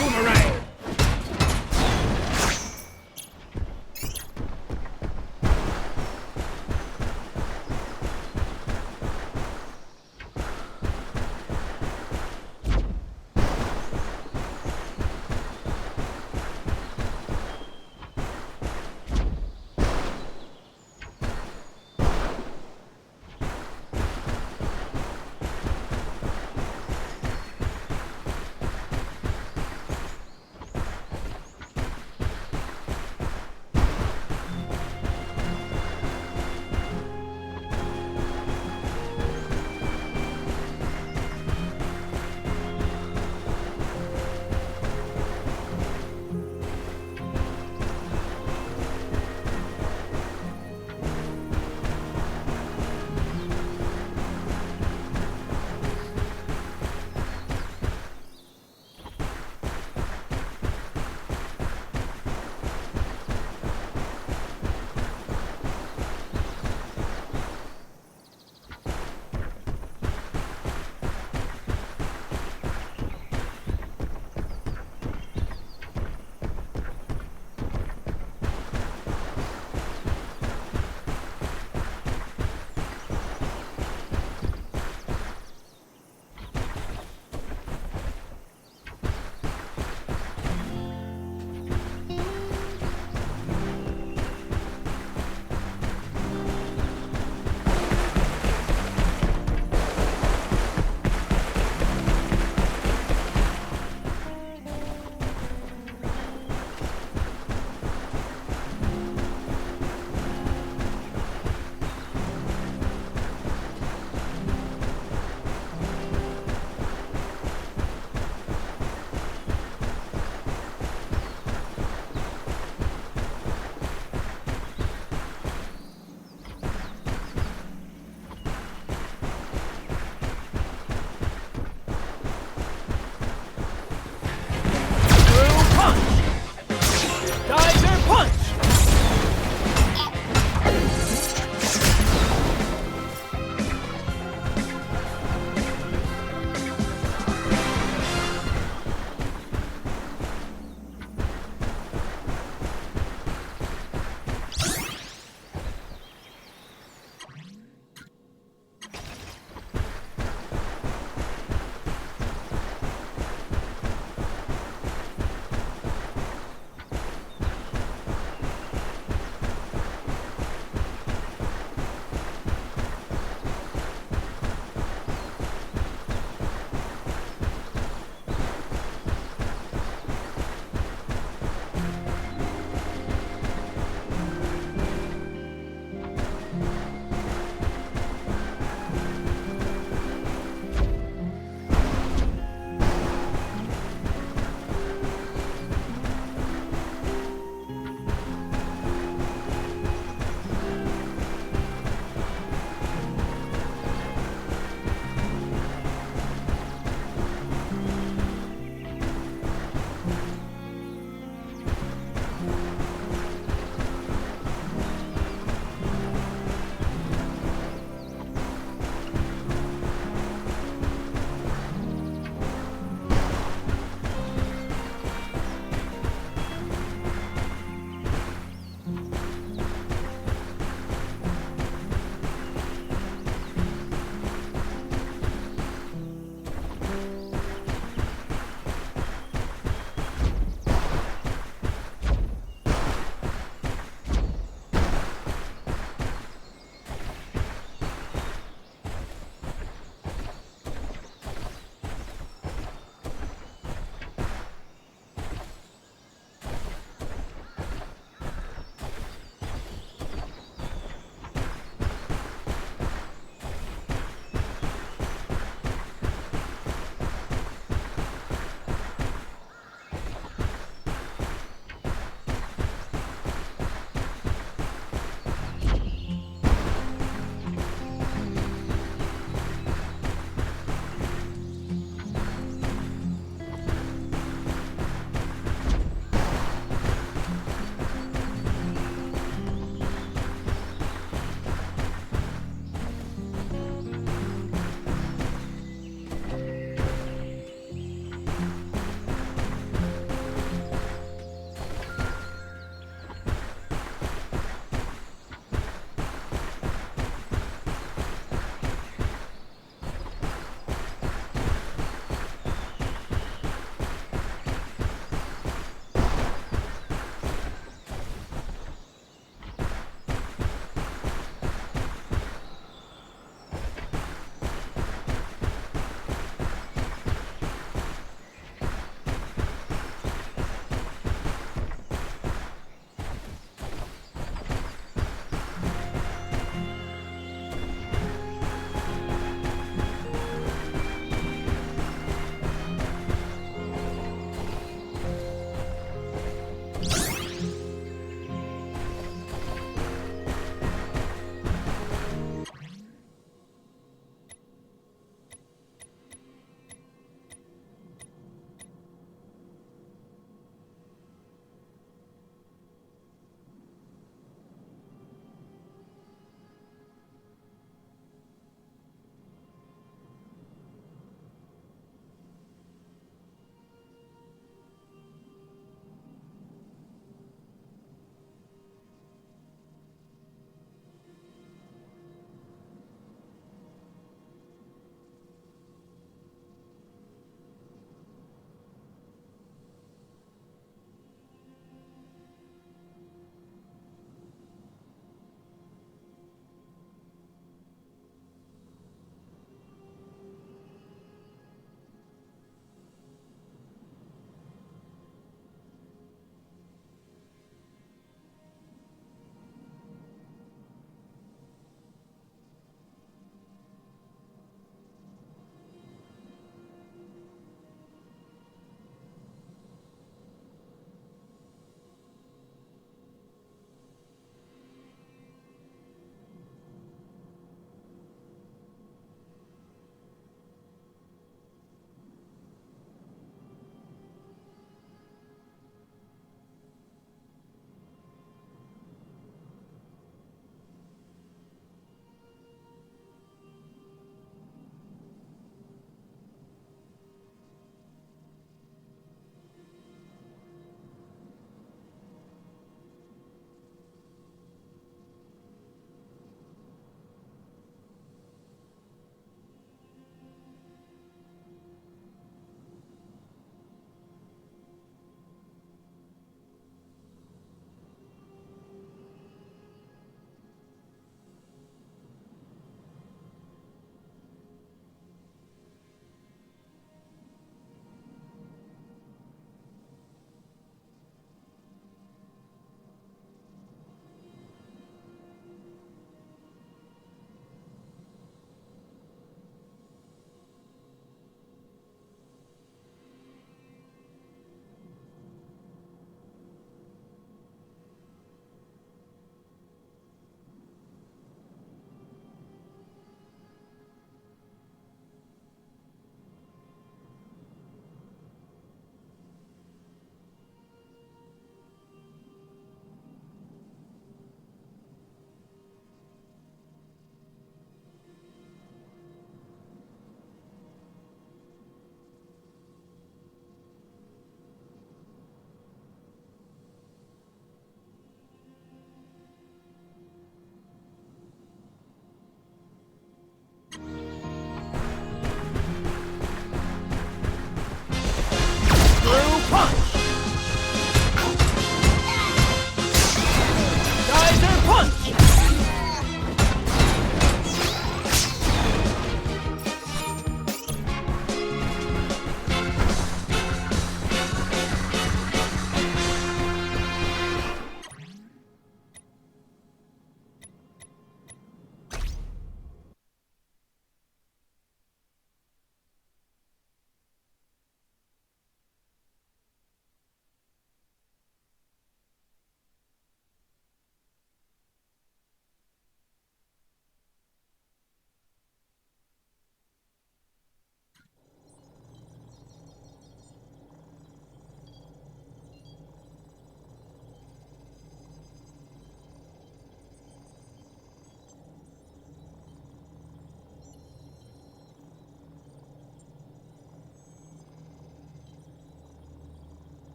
Boomerang!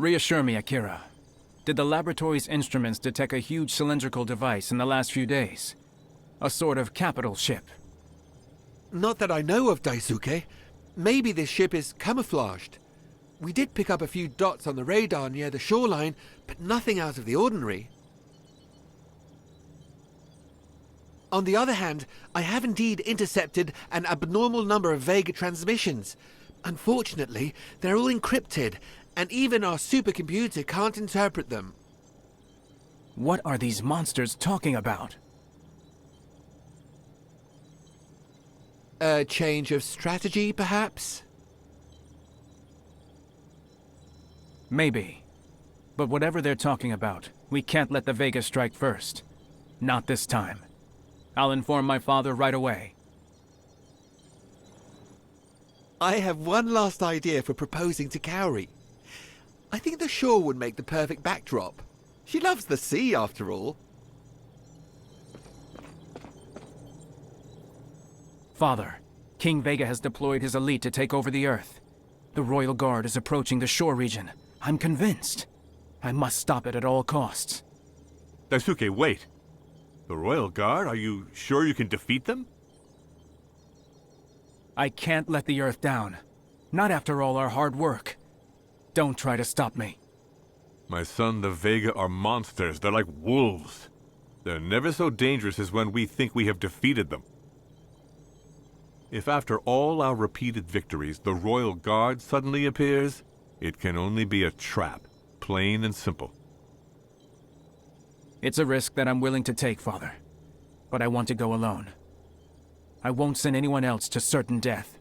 Reassure me, Akira. Did the laboratory's instruments detect a huge cylindrical device in the last few days? A sort of capital ship? Not that I know of, Daisuke. Maybe this ship is camouflaged. We did pick up a few dots on the radar near the shoreline, but nothing out of the ordinary. On the other hand, I have indeed intercepted an abnormal number of Vega transmissions. Unfortunately, they're all encrypted, and even our supercomputer can't interpret them. What are these monsters talking about? A change of strategy, perhaps? Maybe. But whatever they're talking about, we can't let the Vega strike first. Not this time. I'll inform my father right away. I have one last idea for proposing to Kaori. I think the shore would make the perfect backdrop. She loves the sea, after all. Father, King Vega has deployed his elite to take over the Earth. The Royal Guard is approaching the shore region. I'm convinced. I must stop it at all costs. Daisuke, wait. The Royal Guard? Are you sure you can defeat them? I can't let the Earth down. Not after all our hard work. Don't try to stop me. My son, the Vega are monsters. They're like wolves. They're never so dangerous as when we think we have defeated them. If after all our repeated victories, the Royal Guard suddenly appears, it can only be a trap, plain and simple. It's a risk that I'm willing to take, Father. But I want to go alone. I won't send anyone else to certain death.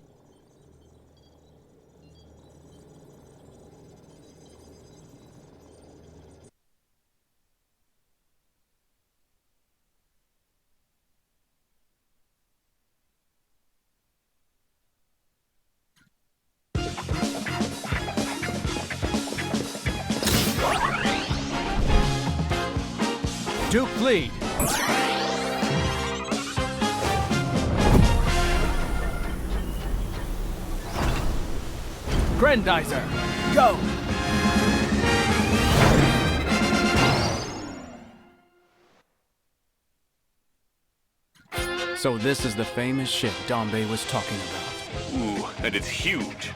Duke lead. Grendizer, go! So this is the famous ship Dambe was talking about. Ooh, and it's huge.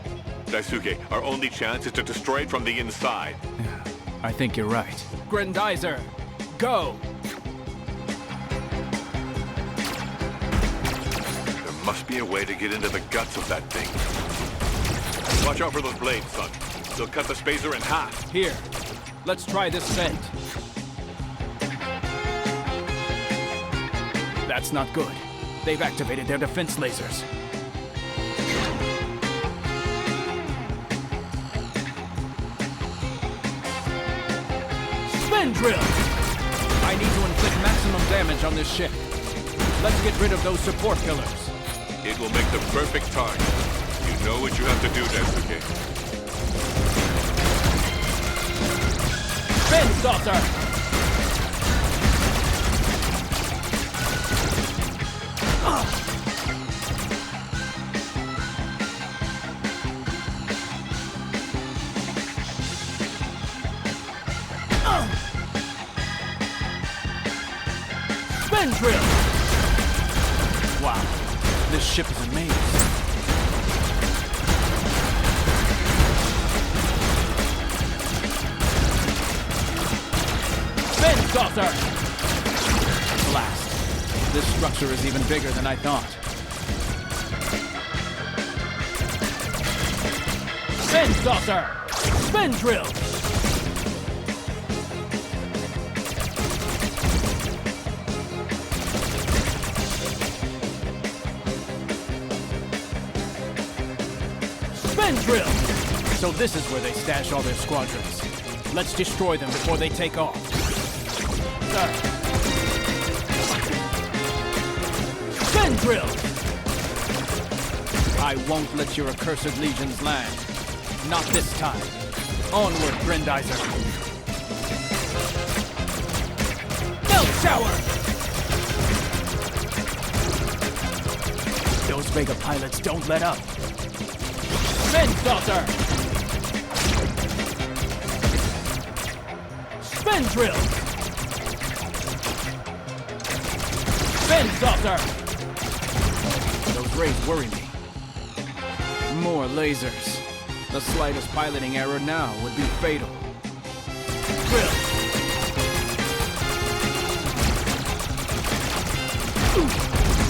Daisuke, our only chance is to destroy it from the inside. Yeah, I think you're right. Grendizer, go! There must be a way to get into the guts of that thing. Watch out for those blades, son. They'll cut the spacer in half. Here, let's try this vent. That's not good. They've activated their defense lasers. Spin drill! I need to inflict maximum damage on this ship. Let's get rid of those support pillars. It will make the perfect target. You know what you have to do, Daisuke. Spin saucer! Spin drill! Wow, this ship is amazing. Spin saucer! Blast. This structure is even bigger than I thought. Spin saucer! Spin drill! Spin drill! So this is where they stash all their squadrons. Let's destroy them before they take off. Spin drill! I won't let your accursed legions land. Not this time. Onward, Grendizer. Belt shower! Those Vega pilots don't let up. Spin saucer! Spin drill! Spin saucer! Those rays worry me. More lasers. The slightest piloting error now would be fatal. Drill!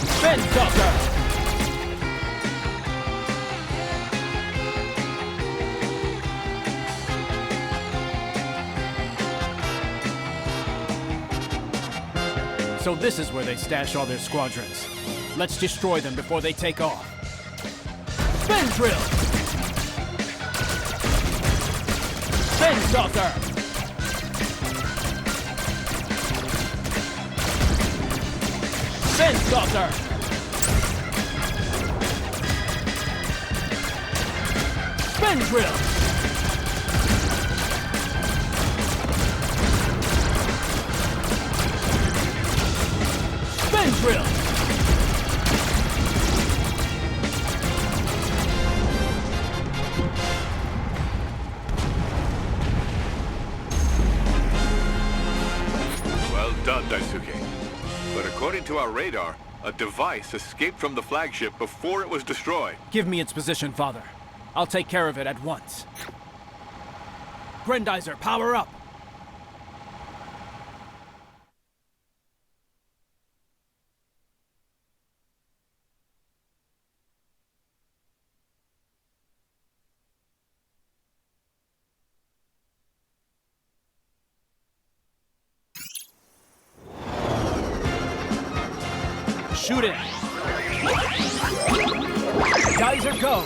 Spin saucer! So this is where they stash all their squadrons. Let's destroy them before they take off. Spin drill! Spin saucer! Spin saucer! Spin drill! Spin drill! Well done, Daisuke. But according to our radar, a device escaped from the flagship before it was destroyed. Give me its position, Father. I'll take care of it at once. Grendizer, power up! Shoot it! Geyser, go!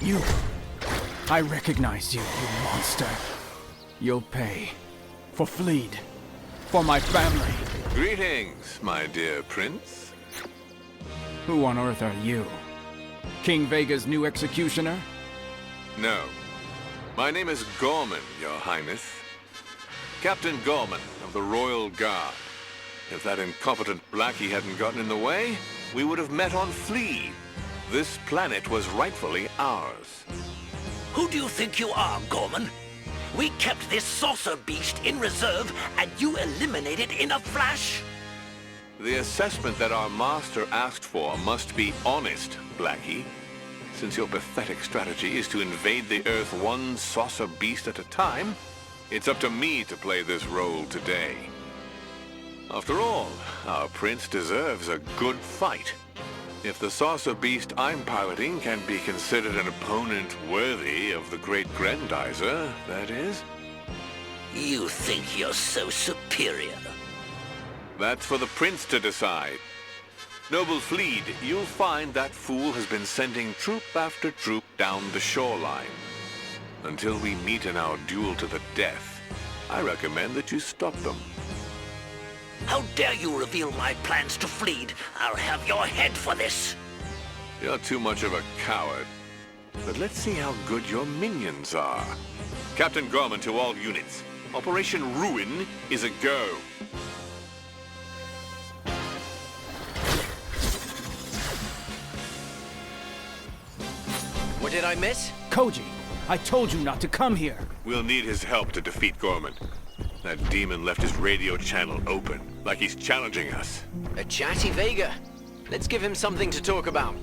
You. I recognize you, you monster. You'll pay. For Fleed. For my family. Greetings, my dear prince. Who on earth are you? King Vega's new executioner? No. My name is Gorman, your highness. Captain Gorman of the Royal Guard. If that incompetent Blackie hadn't gotten in the way, we would have met on Fleed. This planet was rightfully ours. Who do you think you are, Gorman? We kept this saucer beast in reserve, and you eliminated in a flash? The assessment that our master asked for must be honest, Blackie. Since your pathetic strategy is to invade the Earth one saucer beast at a time, it's up to me to play this role today. After all, our prince deserves a good fight. If the saucer beast I'm piloting can be considered an opponent worthy of the great Grendizer, that is. You think you're so superior? That's for the prince to decide. Noble Fleed, you'll find that fool has been sending troop after troop down the shoreline. Until we meet in our duel to the death, I recommend that you stop them. How dare you reveal my plans to Fleed? I'll have your head for this. You're too much of a coward. But let's see how good your minions are. Captain Gorman to all units. Operation Ruin is a go. What did I miss? Koji, I told you not to come here. We'll need his help to defeat Gorman. That demon left his radio channel open, like he's challenging us. A chatty Vega. Let's give him something to talk about.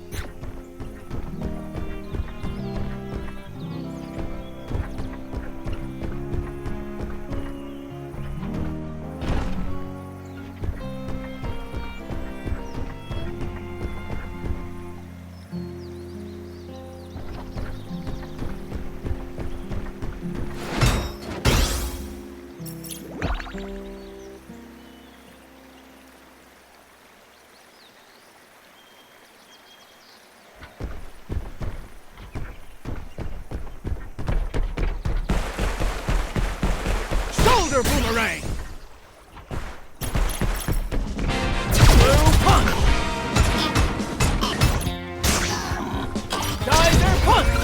Shoulder boomerang! Blue punch! Geyser punch!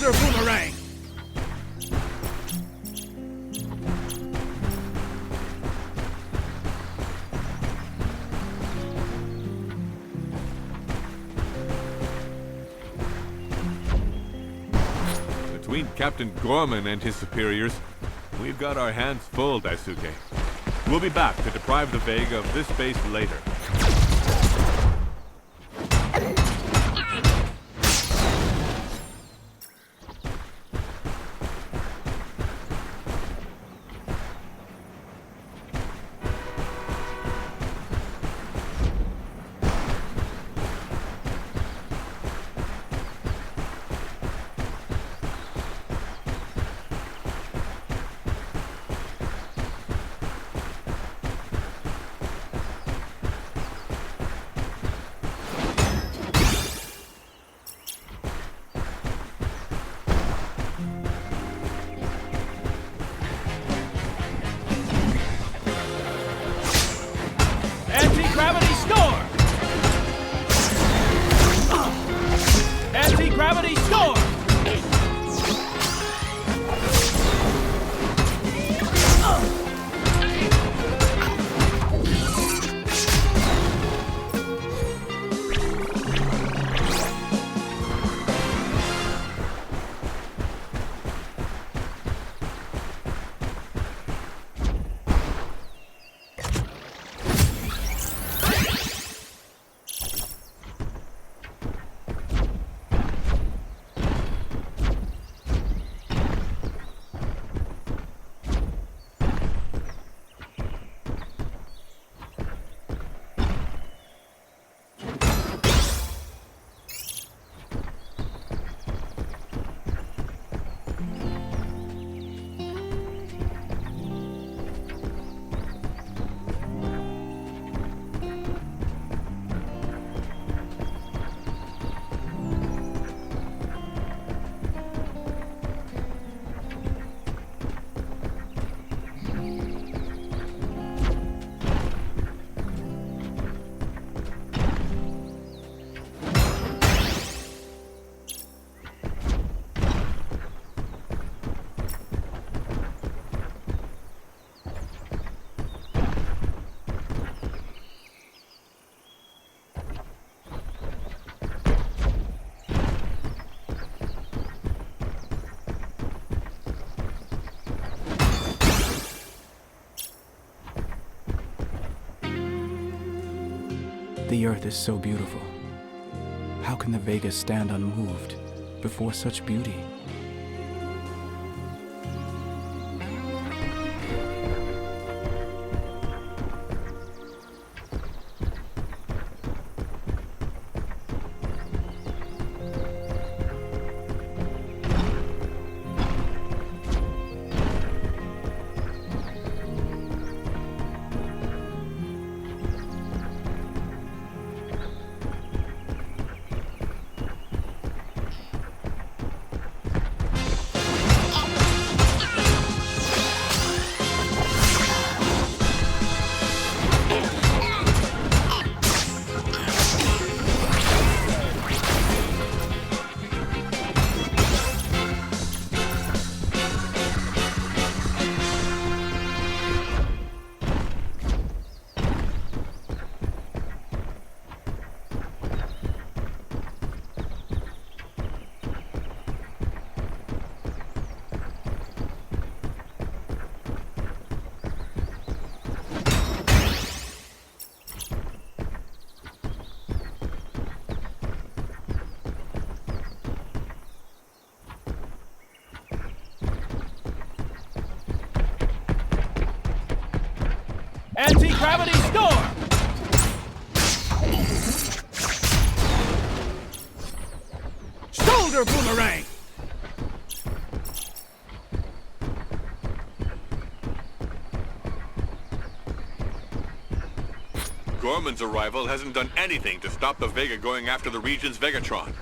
Shoulder boomerang! Between Captain Gorman and his superiors, we've got our hands full, Daisuke. We'll be back to deprive the Vega of this base later. Anti-gravity storm! Anti-gravity storm! The Earth is so beautiful. How can the Vega stand unmoved before such beauty? Anti-gravity storm! Shoulder boomerang! Gorman's arrival hasn't done anything to stop the Vega going after the region's Vegatron.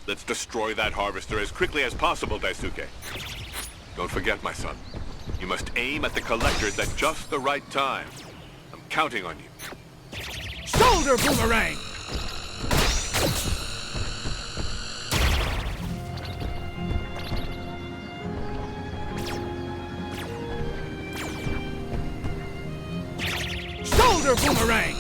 Let's destroy that harvester as quickly as possible, Daisuke. Don't forget, my son. You must aim at the collectors at just the right time. I'm counting on you. Shoulder boomerang! boomerang!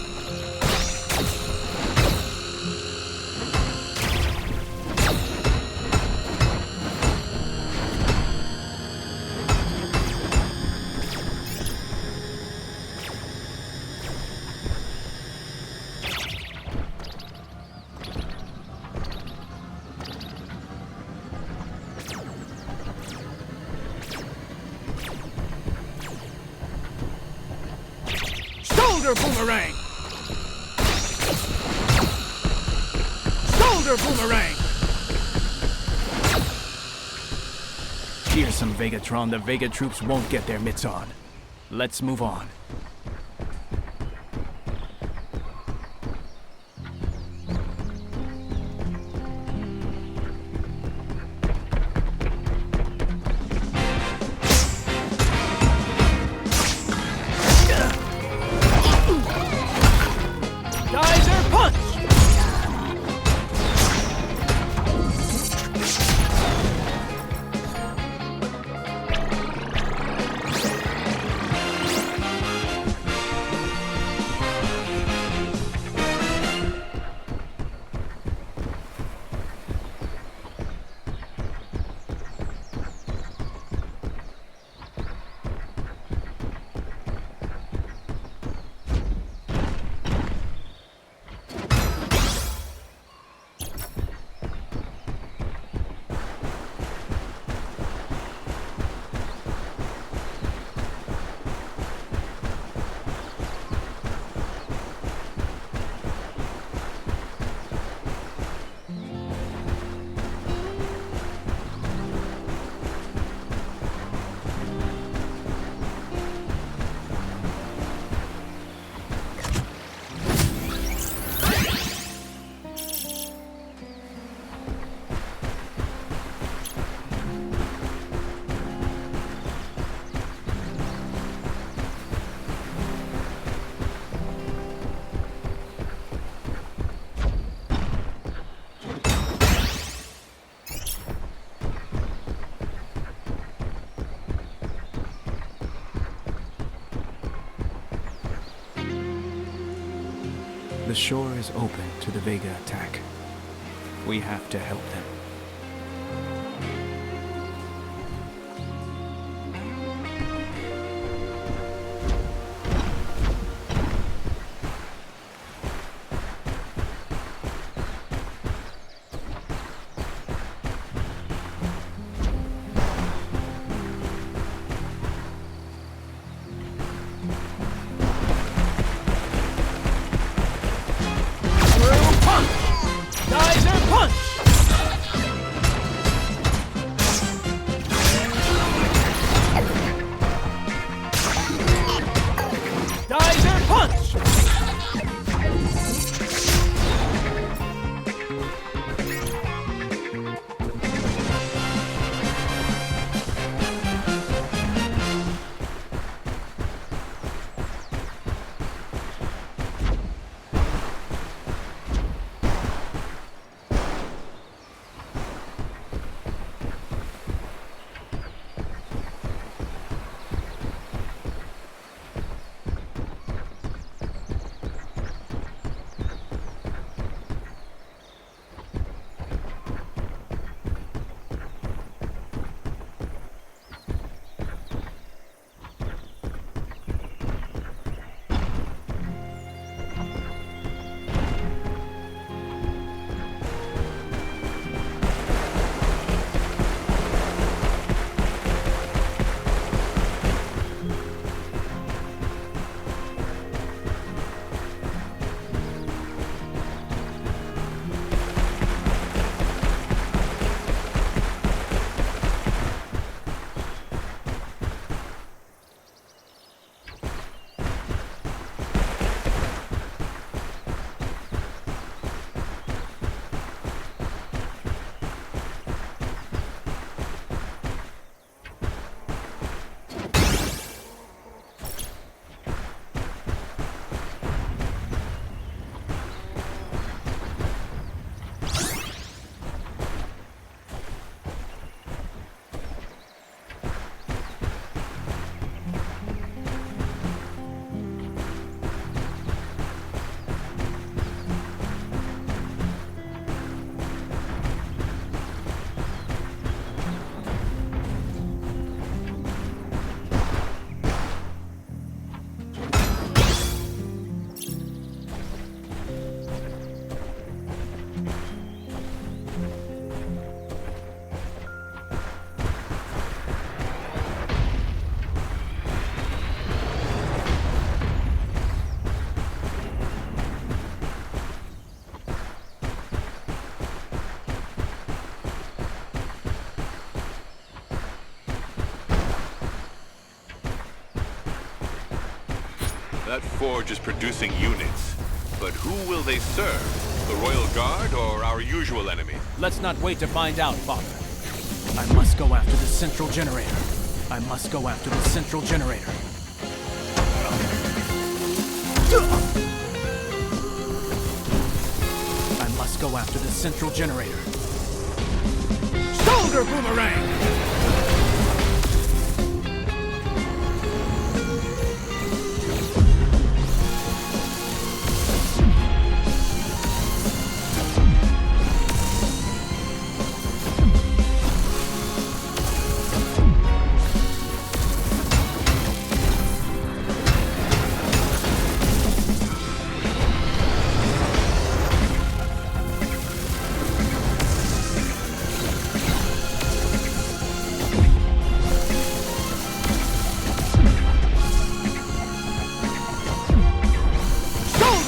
Shoulder boomerang! Shoulder boomerang! Fearsome Vegatron, the Vega troops won't get their mitts on. Let's move on. Geyser punch! The shore is open to the Vega attack. We have to help them. Geyser punch! That forge is producing units. But who will they serve? The Royal Guard or our usual enemy? Let's not wait to find out, Father. I must go after the central generator. I must go after the central generator. I must go after the central generator. Shoulder boomerang!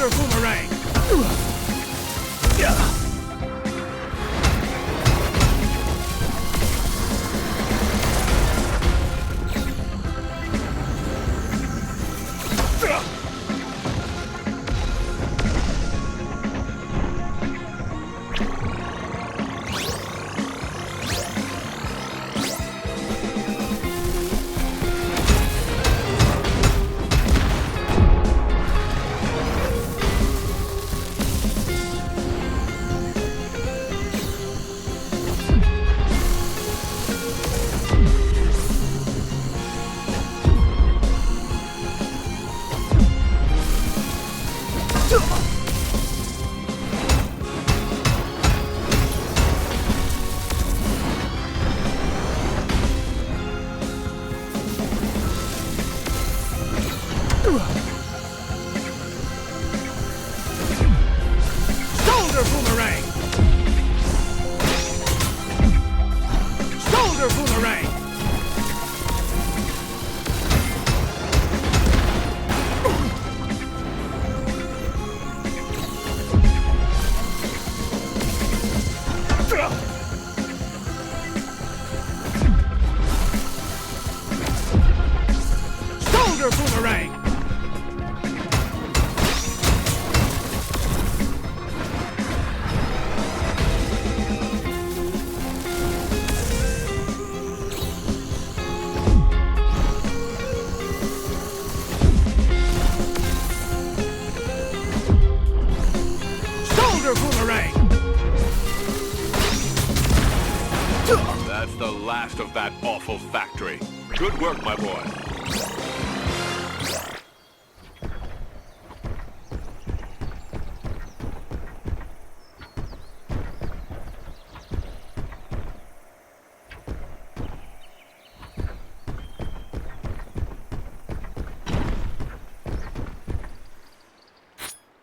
Boomerang! Shoulder boomerang! Shoulder boomerang! Shoulder boomerang! Shoulder boomerang! That's the last of that awful factory. Good work, my boy.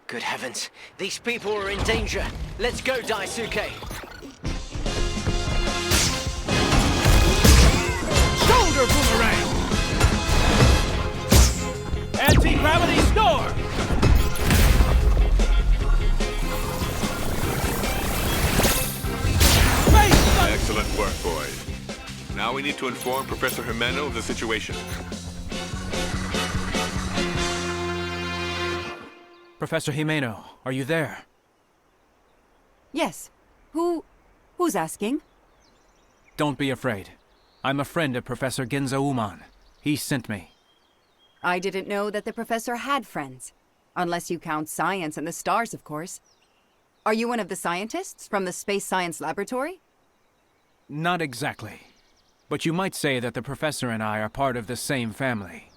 Good heavens, these people are in danger. Let's go, Daisuke. Shoulder boomerang! Anti-gravity storm! Excellent work, boys. Now we need to inform Professor Himeno of the situation. Professor Himeno, are you there? Yes. Who's asking? Don't be afraid. I'm a friend of Professor Ginza Uman. He sent me. I didn't know that the professor had friends. Unless you count science and the stars, of course. Are you one of the scientists from the Space Science Laboratory? Not exactly. But you might say that the professor and I are part of the same family.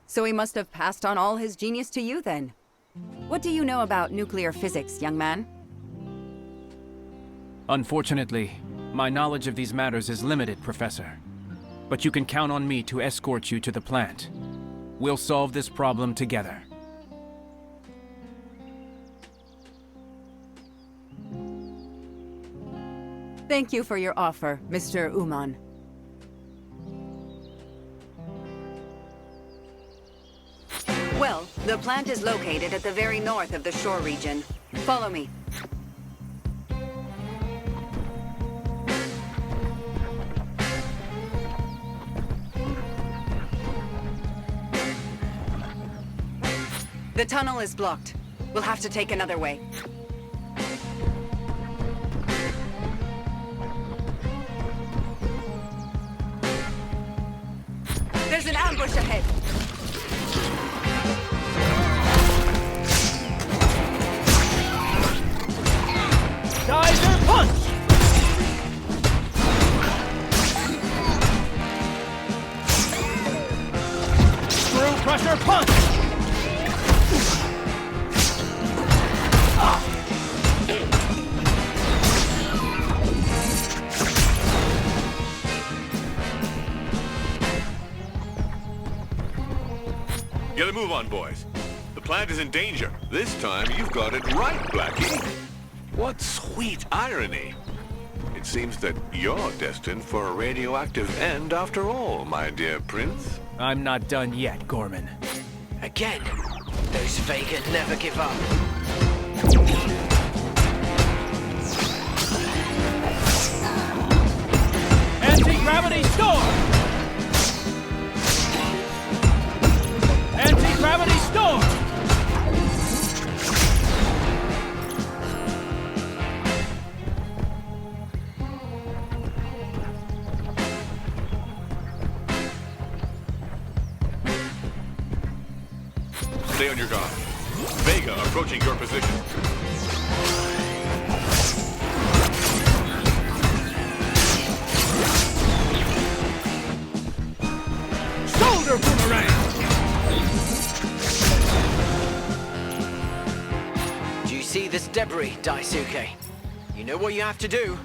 So he must have passed on all his genius to you, then. What do you know about nuclear physics, young man? Unfortunately, my knowledge of these matters is limited, Professor. But you can count on me to escort you to the plant. We'll solve this problem together. Thank you for your offer, Mr. Uman. Well, the plant is located at the very north of the shore region. Follow me. The tunnel is blocked. We'll have to take another way. There's an ambush ahead. Geyser punch! Screw crusher punch! Get a move on, boys. The plant is in danger. This time you've got it right, Blackie. What sweet irony. It seems that you're destined for a radioactive end after all, my dear prince. I'm not done yet, Gorman. Again, those Vega never give up. Anti-gravity storm! Anti-gravity storm! Stay on your guard. Vega approaching your position. Shoulder boomerang! Do you see this debris, Daisuke? You know what you have to do.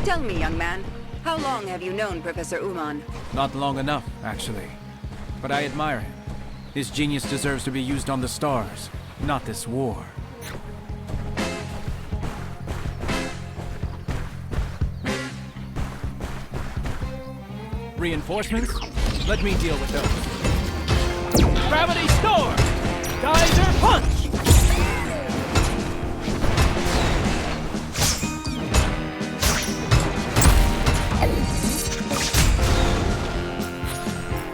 Tell me, young man, how long have you known Professor Uman? Not long enough, actually. But I admire him. His genius deserves to be used on the stars, not this war. Reinforcements? Let me deal with those. Gravity storm! Geyser punch!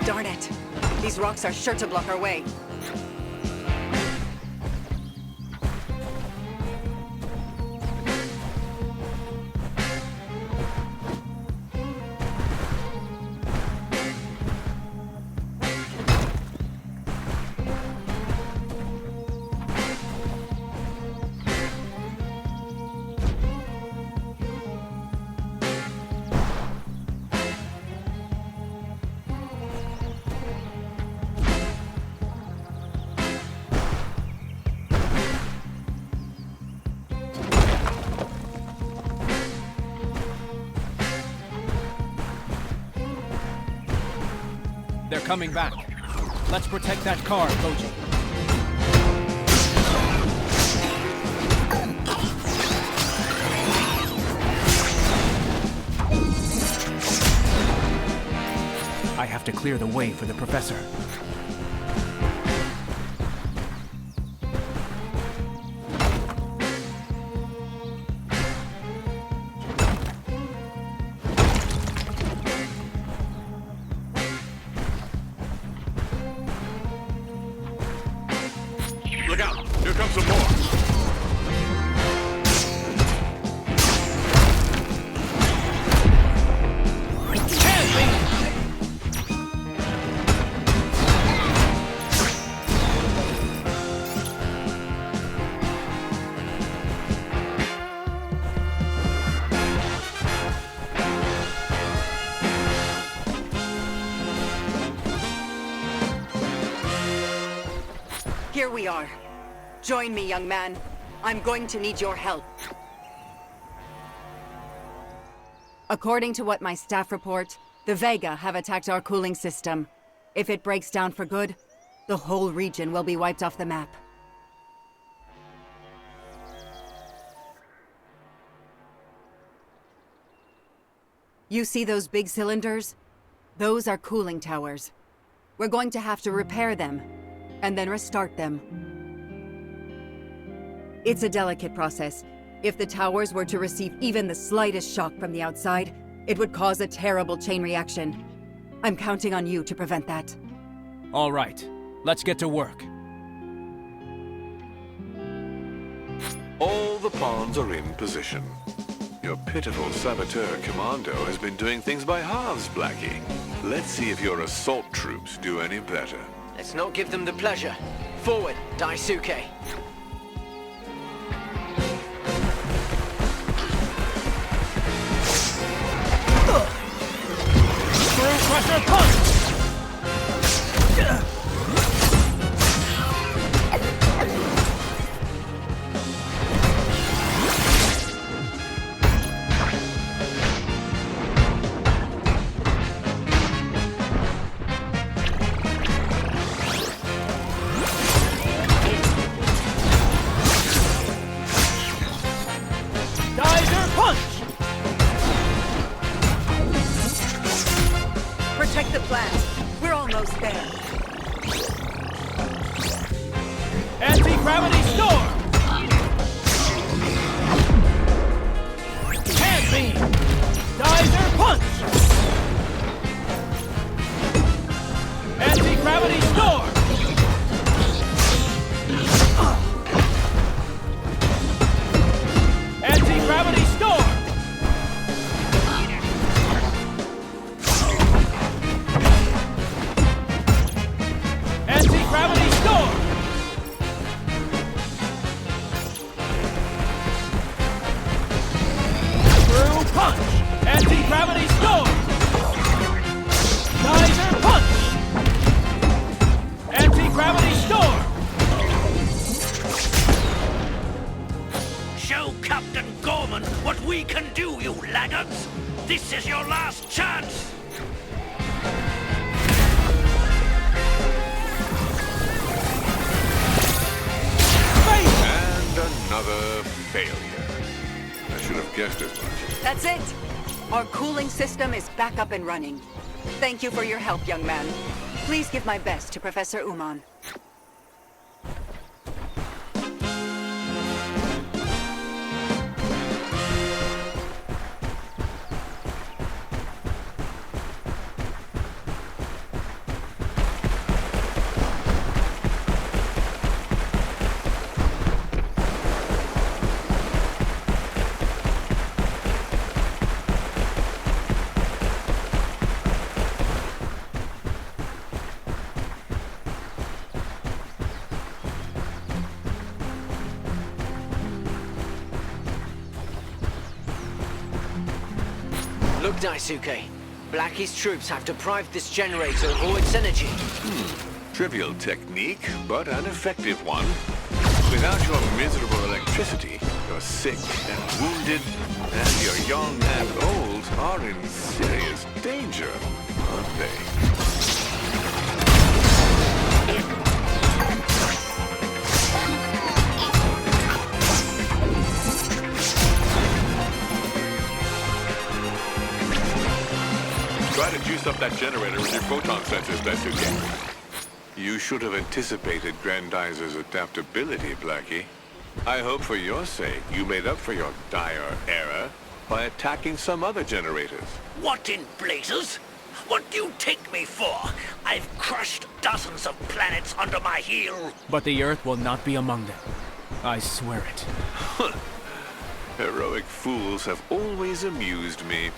Darn it. These rocks are sure to block our way. They're coming back. Let's protect that car, Koji. I have to clear the way for the professor. Look out! Here comes some more! Here we are. Join me, young man. I'm going to need your help. According to what my staff report, the Vega have attacked our cooling system. If it breaks down for good, the whole region will be wiped off the map. You see those big cylinders? Those are cooling towers. We're going to have to repair them, and then restart them. It's a delicate process. If the towers were to receive even the slightest shock from the outside, it would cause a terrible chain reaction. I'm counting on you to prevent that. All right, let's get to work. All the pawns are in position. Your pitiful saboteur commando has been doing things by halves, Blackie. Let's see if your assault troops do any better. Let's not give them the pleasure. Forward, Daisuke. Screw crusher punch! Protect the plant. We're almost there. Anti-gravity storm! Hand beam! Geyser punch! Anti-gravity storm! Anti-gravity storm! Anti-gravity storm! Screw punch! Anti-gravity storm! Geyser punch! Anti-gravity storm! Show Captain Gorman what we can do, you laggards! This is your last chance! And another failure. I should have guessed as much. That's it! Our cooling system is back up and running. Thank you for your help, young man. Please give my best to Professor Uman. Look, Daisuke. Blackie's troops have deprived this generator of all its energy. Trivial technique, but an effective one. Without your miserable electricity, you're sick and wounded, and your young and old are in serious danger, aren't they? Try to juice up that generator with your photon sensors, Daisuke. You should have anticipated Grendizer's adaptability, Blackie. I hope for your sake you made up for your dire error by attacking some other generators. What in blazes? What do you take me for? I've crushed dozens of planets under my heel. But the Earth will not be among them. I swear it. Heroic fools have always amused me.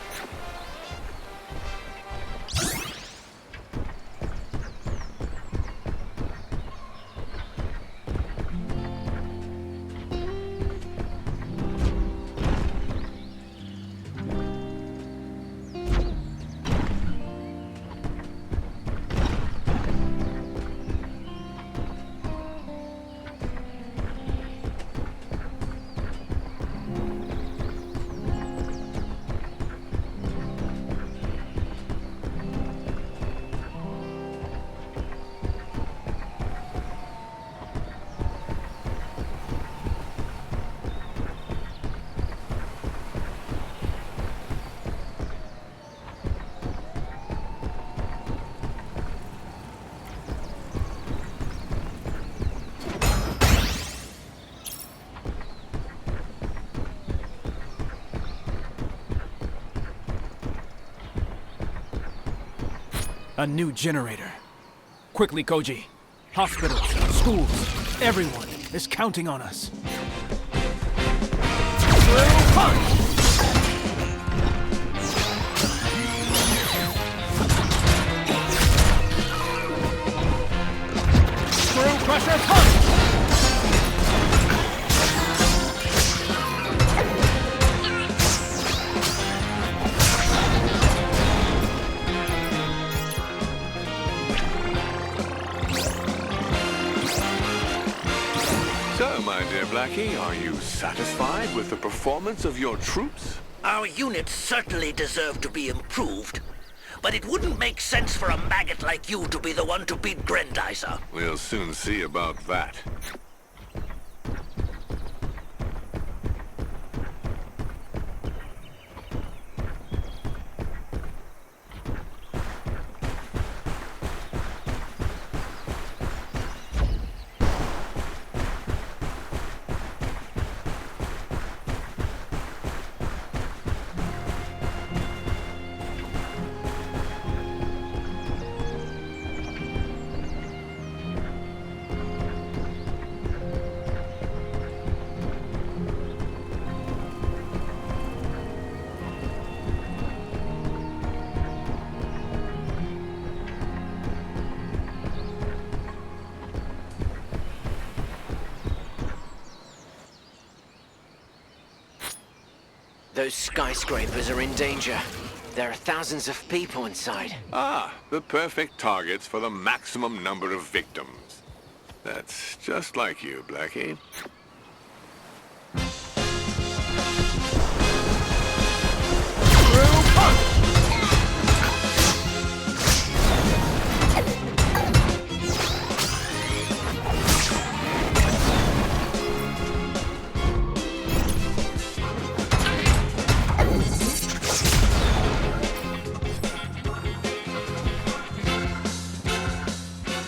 A new generator. Quickly, Koji. Hospitals, schools, everyone is counting on us. Screw punch! Screw crusher punch! So, my dear Blackie, are you satisfied with the performance of your troops? Our units certainly deserve to be improved, but it wouldn't make sense for a maggot like you to be the one to beat Grendizer. We'll soon see about that. Those skyscrapers are in danger. There are thousands of people inside. Ah, the perfect targets for the maximum number of victims. That's just like you, Blackie. Screw punch!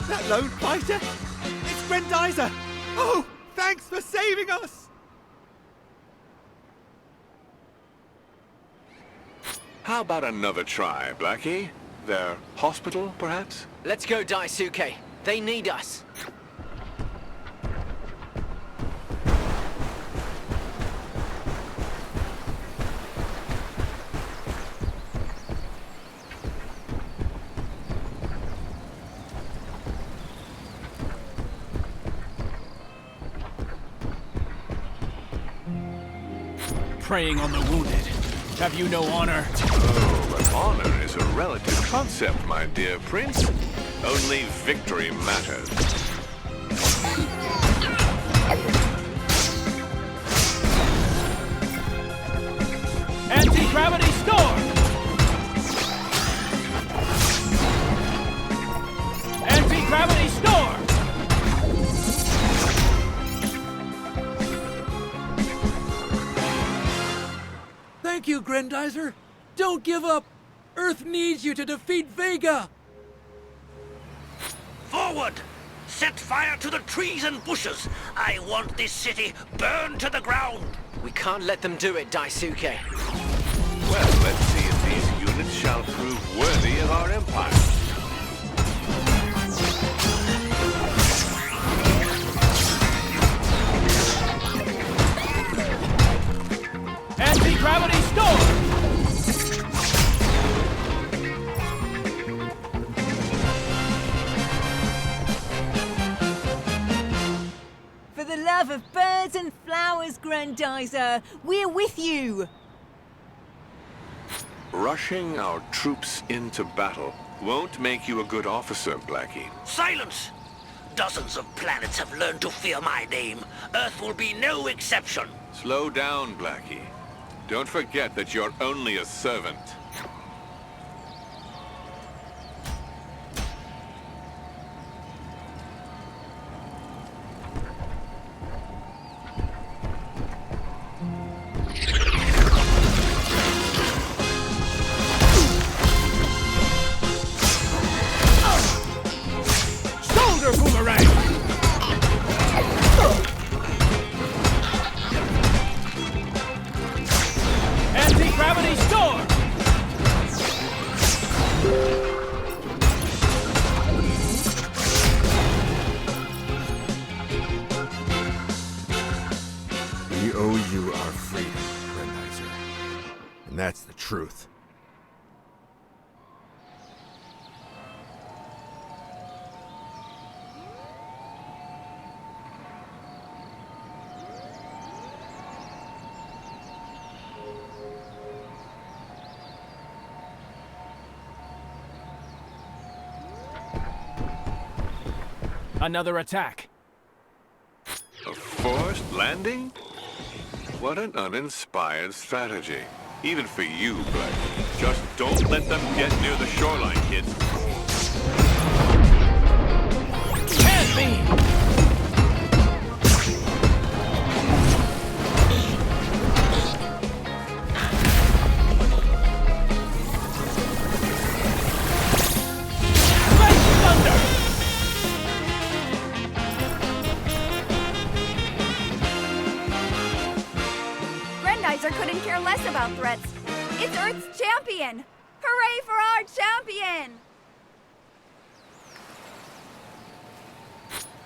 That lone fighter? It's Grendizer! Oh, thanks for saving us! How about another try, Blackie? Their hospital, perhaps? Let's go, Daisuke. They need us. Preying on the wounded. Have you no honor? Oh, but honor is a relative concept, my dear prince. Only victory matters. Anti-gravity storm! Anti-gravity storm! Thank you, Grendizer. Don't give up. Earth needs you to defeat Vega. Forward! Set fire to the trees and bushes. I want this city burned to the ground. We can't let them do it, Daisuke. Well, let's see if these units shall prove worthy of our empire. Anti-gravity storm! For the love of birds and flowers, Grendizer, we're with you! Rushing our troops into battle won't make you a good officer, Blackie. Silence! Dozens of planets have learned to fear my name. Earth will be no exception. Slow down, Blackie. Don't forget that you're only a servant. Shoulder boomerang! Anti-gravity storm! owe you our freedom, Grendizer. And that's the truth. Another attack. A forced landing? What an uninspired strategy. Even for you, Black. Just don't let them get near the shoreline, kids. Can't be! Grendizer couldn't care less about threats. It's Earth's champion! Hooray for our champion!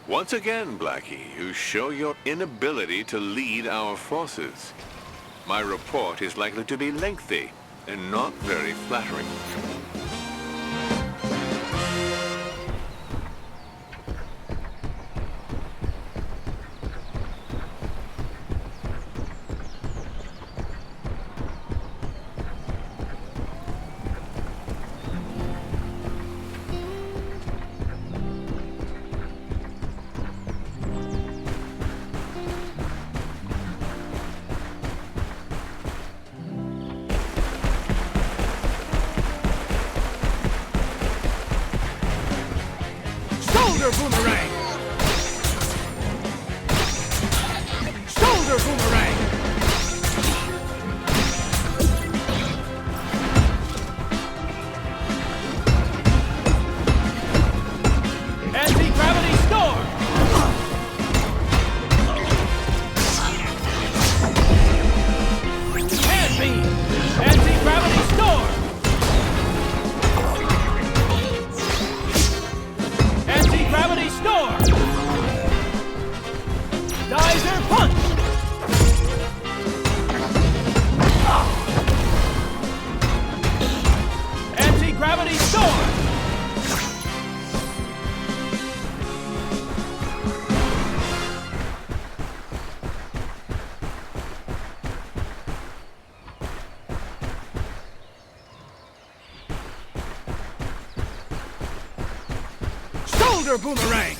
Once again, Blackie, you show your inability to lead our forces. My report is likely to be lengthy and not very flattering. Shoulder boomerang! Shoulder boomerang! Anti-gravity storm! Hand beam! Anti-gravity storm! Anti-gravity storm! Geyser punch! Anti-gravity storm! Shoulder boomerang!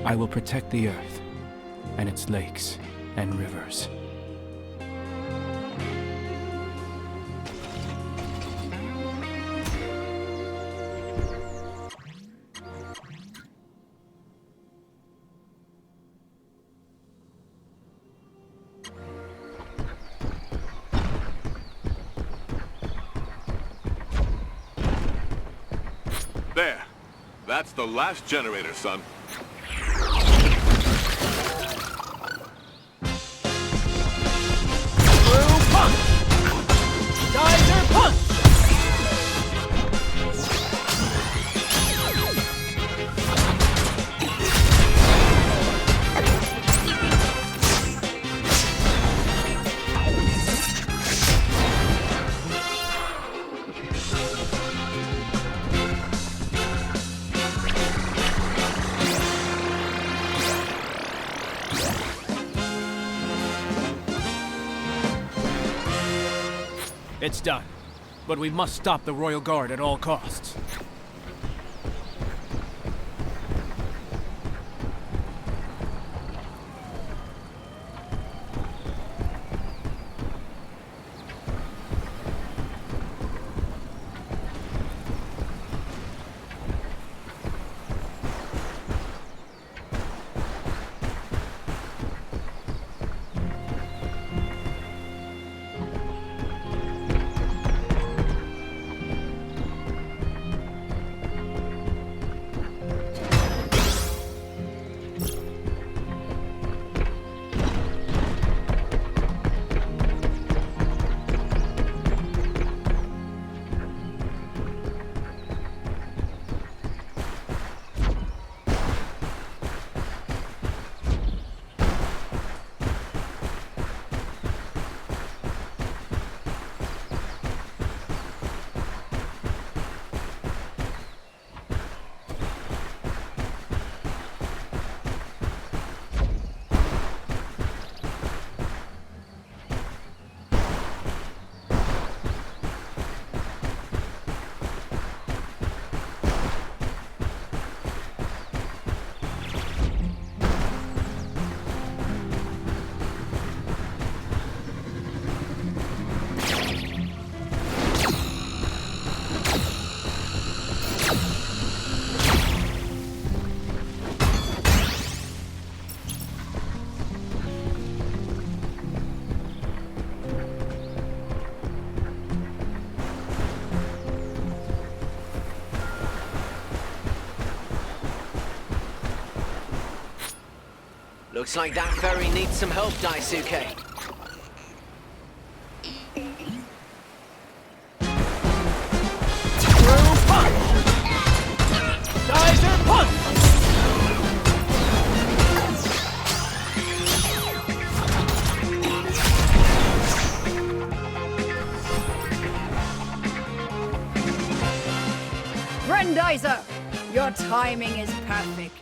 I will protect the Earth and its lakes and rivers. There. That's the last generator, son. Geyser punch! It's done. But we must stop the Royal Guard at all costs. Looks like that ferry needs some help, Daisuke. Through punch! Geyser punch! Grendizer! Your timing is perfect.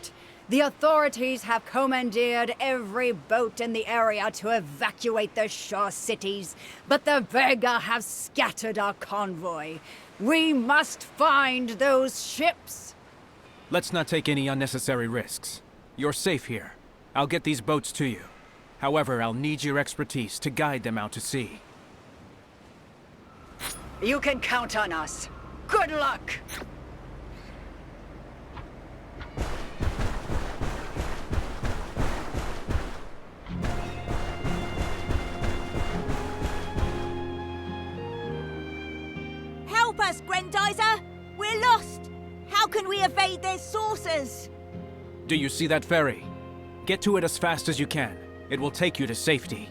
The authorities have commandeered every boat in the area to evacuate the shore cities, but the Vega have scattered our convoy. We must find those ships. Let's not take any unnecessary risks. You're safe here. I'll get these boats to you. However, I'll need your expertise to guide them out to sea. You can count on us. Good luck! Help us, Grendizer! We're lost! How can we evade their saucers? Do you see that ferry? Get to it as fast as you can. It will take you to safety.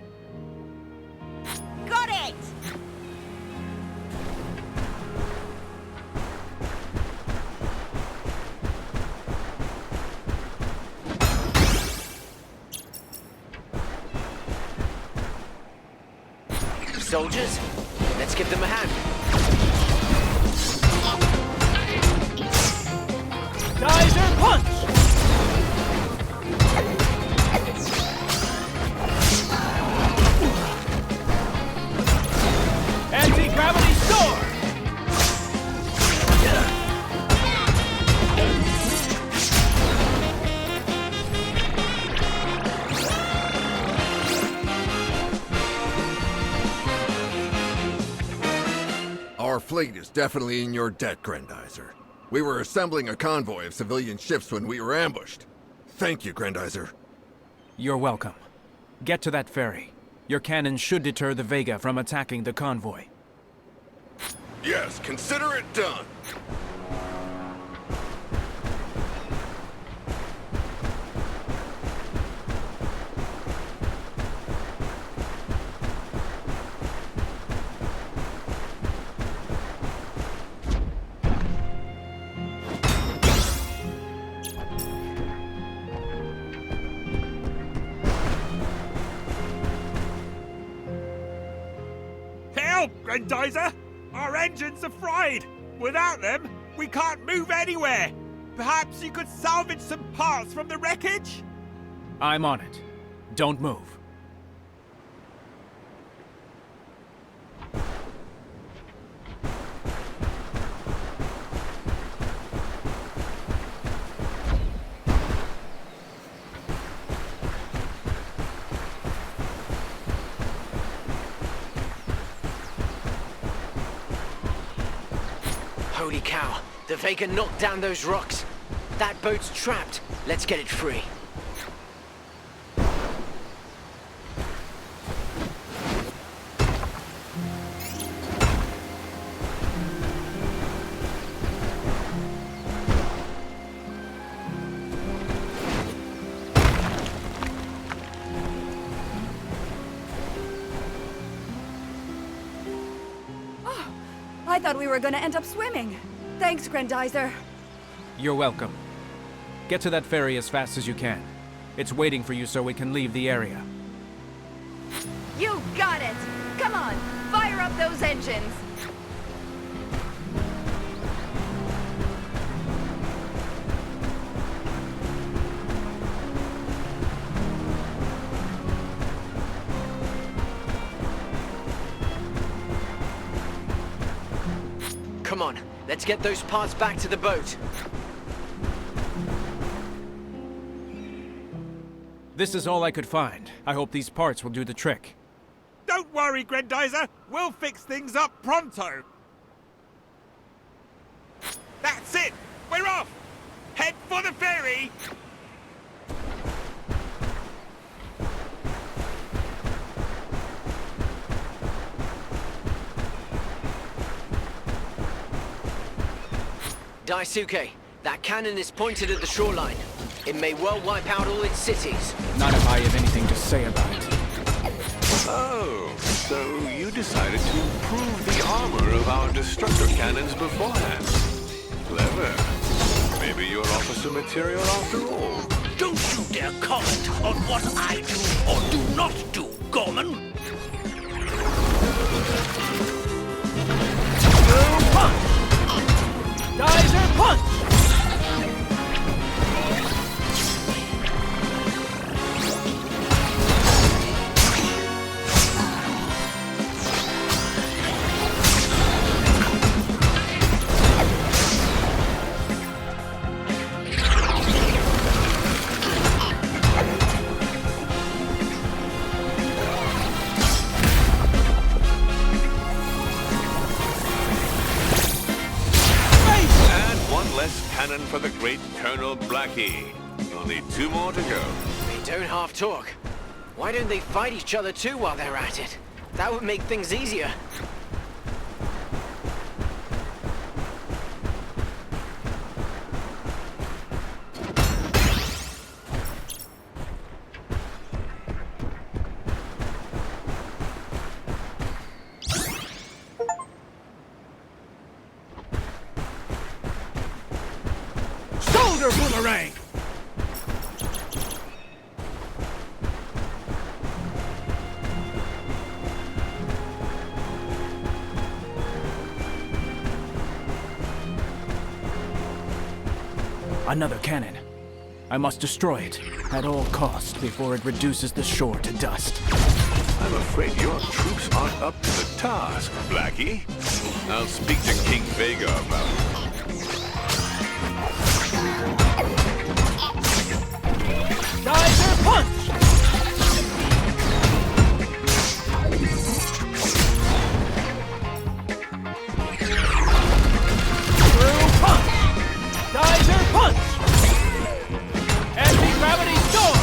Got it! Soldiers, let's give them a hand. Geyser punch! Anti-gravity sword! Our fleet is definitely in your debt, Grendizer. We were assembling a convoy of civilian ships when we were ambushed. Thank you, Grendizer. You're welcome. Get to that ferry. Your cannon should deter the Vega from attacking the convoy. Yes, consider it done. Help, Grendizer! Our engines are fried! Without them, we can't move anywhere! Perhaps you could salvage some parts from the wreckage? I'm on it. Don't move. Holy cow, the Vega knocked down those rocks. That boat's trapped. Let's get it free. I thought we were gonna end up swimming. Thanks, Grendizer. You're welcome. Get to that ferry as fast as you can. It's waiting for you so we can leave the area. You got it! Come on, fire up those engines! Come on, let's get those parts back to the boat. This is all I could find. I hope these parts will do the trick. Don't worry, Grendizer. We'll fix things up pronto. That's it. We're off. Head for the ferry. Daisuke, that cannon is pointed at the shoreline. It may well wipe out all its cities. Not if I have anything to say about it. Oh, so you decided to improve the armor of our destructor cannons beforehand. Clever. Maybe you're officer material after all. Don't you dare comment on what I do or do not do, Gorman. Punch! Geyser punch! Cannon for the great Colonel Blackie. Only 2 more to go. They don't half talk. Why don't they fight each other too while they're at it? That would make things easier. Shoulder boomerang! Another cannon. I must destroy it at all costs before it reduces the shore to dust. I'm afraid your troops aren't up to the task, Blackie. I'll speak to King Vega about it. Geyser punch! Screw punch! Geyser punch! Anti-gravity storm!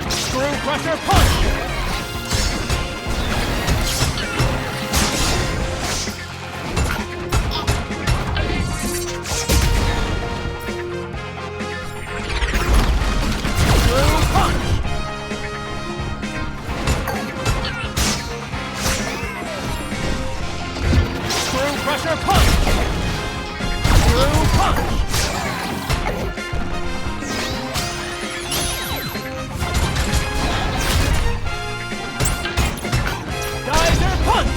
Screw crusher punch! Pressure punch! Screw punch! Geyser punch!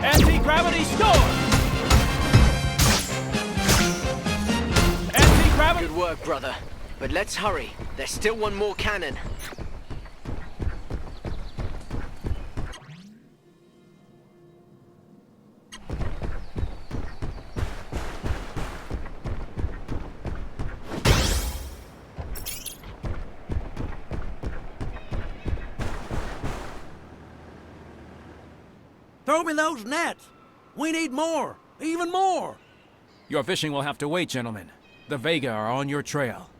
Anti-gravity storm! Anti-gravity... Good work, brother. But let's hurry. There's still one more cannon. Throw me those nets! We need more! Even more! Your fishing will have to wait, gentlemen. The Vega are on your trail.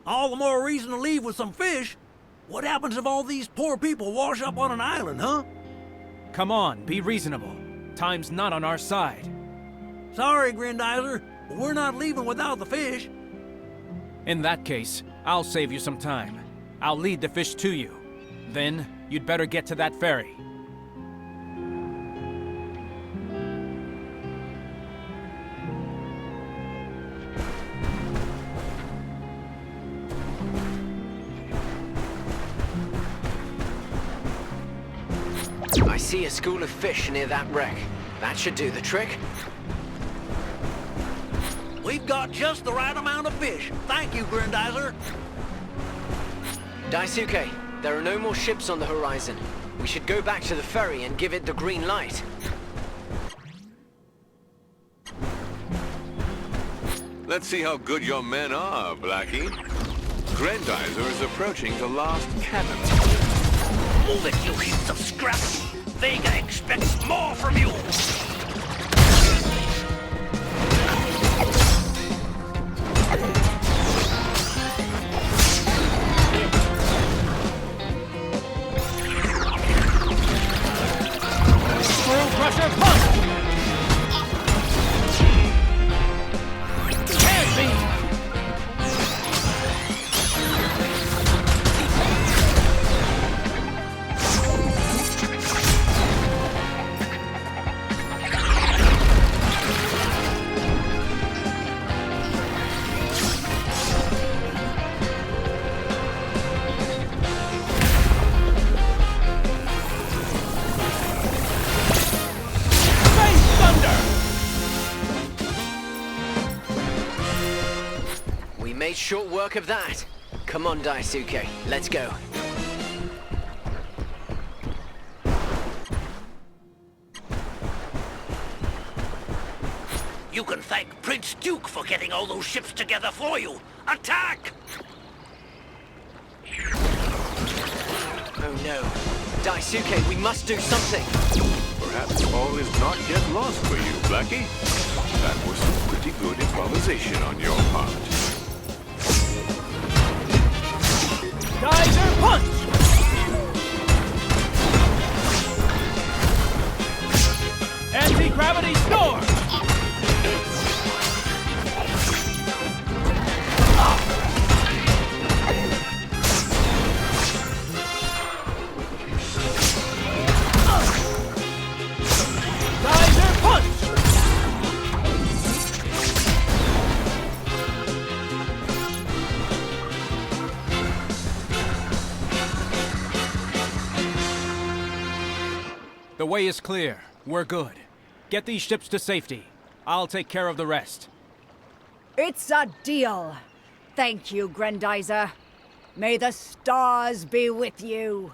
All the more reason to leave with some fish. What happens if all these poor people wash up on an island, huh? Come on, be reasonable. Time's not on our side. Sorry, Grendizer, but we're not leaving without the fish. In that case, I'll save you some time. I'll lead the fish to you. Then, you'd better get to that ferry. I see a school of fish near that wreck. That should do the trick. We've got just the right amount of fish. Thank you, Grendizer. Daisuke, there are no more ships on the horizon. We should go back to the ferry and give it the green light. Let's see how good your men are, Blackie. Grendizer is approaching the last cannon. Move it, you heaps of scrap! Vega expects more from you! short work of that. Come on, Daisuke, let's go. You can thank Prince Duke for getting all those ships together for you. Attack! Oh no. Daisuke, we must do something. Perhaps all is not yet lost for you, Blackie. That was some pretty good improvisation on your part. Geyser punch! Anti-gravity storm! Geyser punch! The way is clear. We're good. Get these ships to safety. I'll take care of the rest. It's a deal. Thank you, Grendizer. May the stars be with you.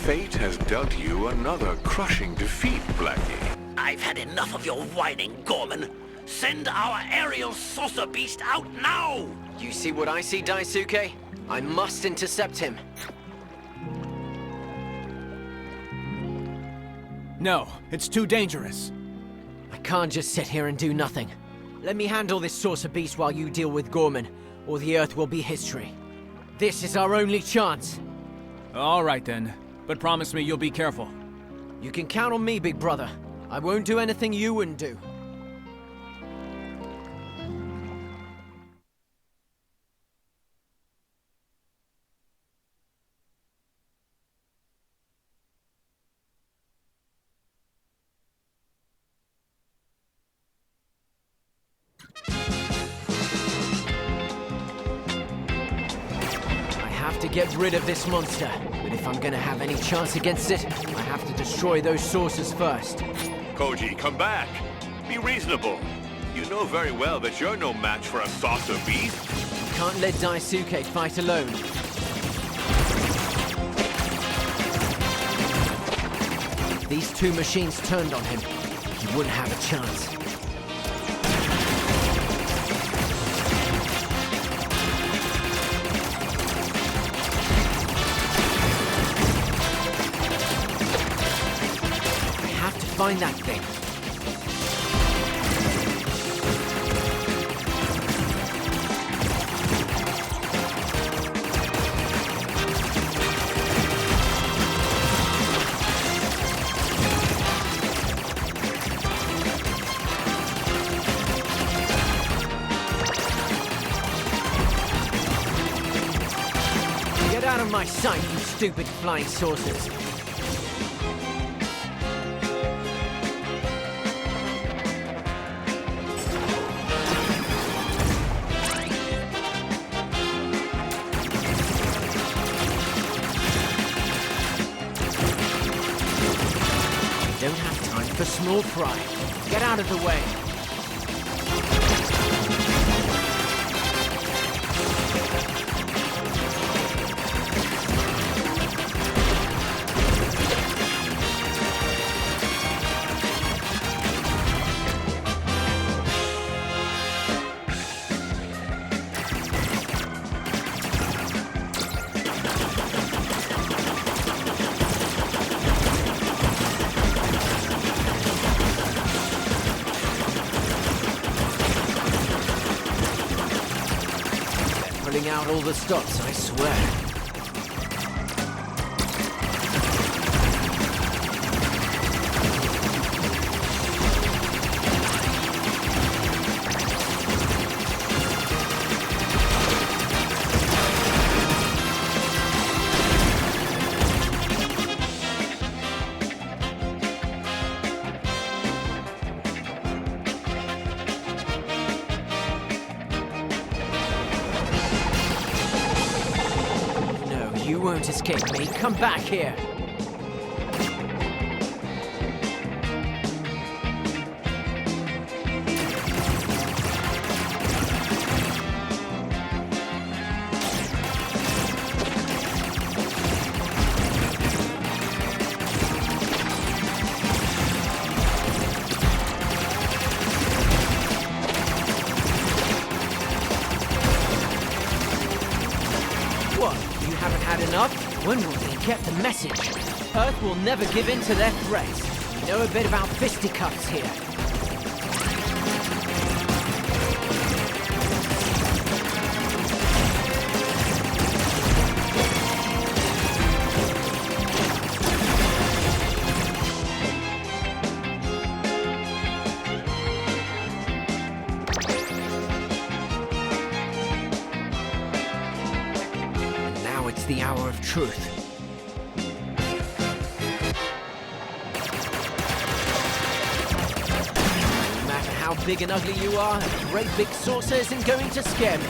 Fate has dealt you another crushing defeat, Blackie. I've had enough of your whining, Gorman. Send our aerial saucer beast out now! You see what I see, Daisuke? I must intercept him. No, it's too dangerous. I can't just sit here and do nothing. Let me handle this saucer beast while you deal with Gorman, or the Earth will be history. This is our only chance. All right then, but promise me you'll be careful. You can count on me, big brother. I won't do anything you wouldn't do. I have to get rid of this monster, but if I'm gonna have any chance against it, I have to destroy those saucers first. Koji, come back. Be reasonable. You know very well that you're no match for a saucer beast. You can't let Daisuke fight alone. If these two machines turned on him, he wouldn't have a chance. Find that thing. Get out of my sight, you stupid flying saucers. Don't have time for small fry. Get out of the way. Pulling out all the stops, I swear. won't escape me. Come back here. What? You haven't had enough? When will they get the message? Earth will never give in to their threats. We know a bit about fisticuffs here. It's the hour of truth. No matter how big and ugly you are, a great big saucer isn't going to scare me.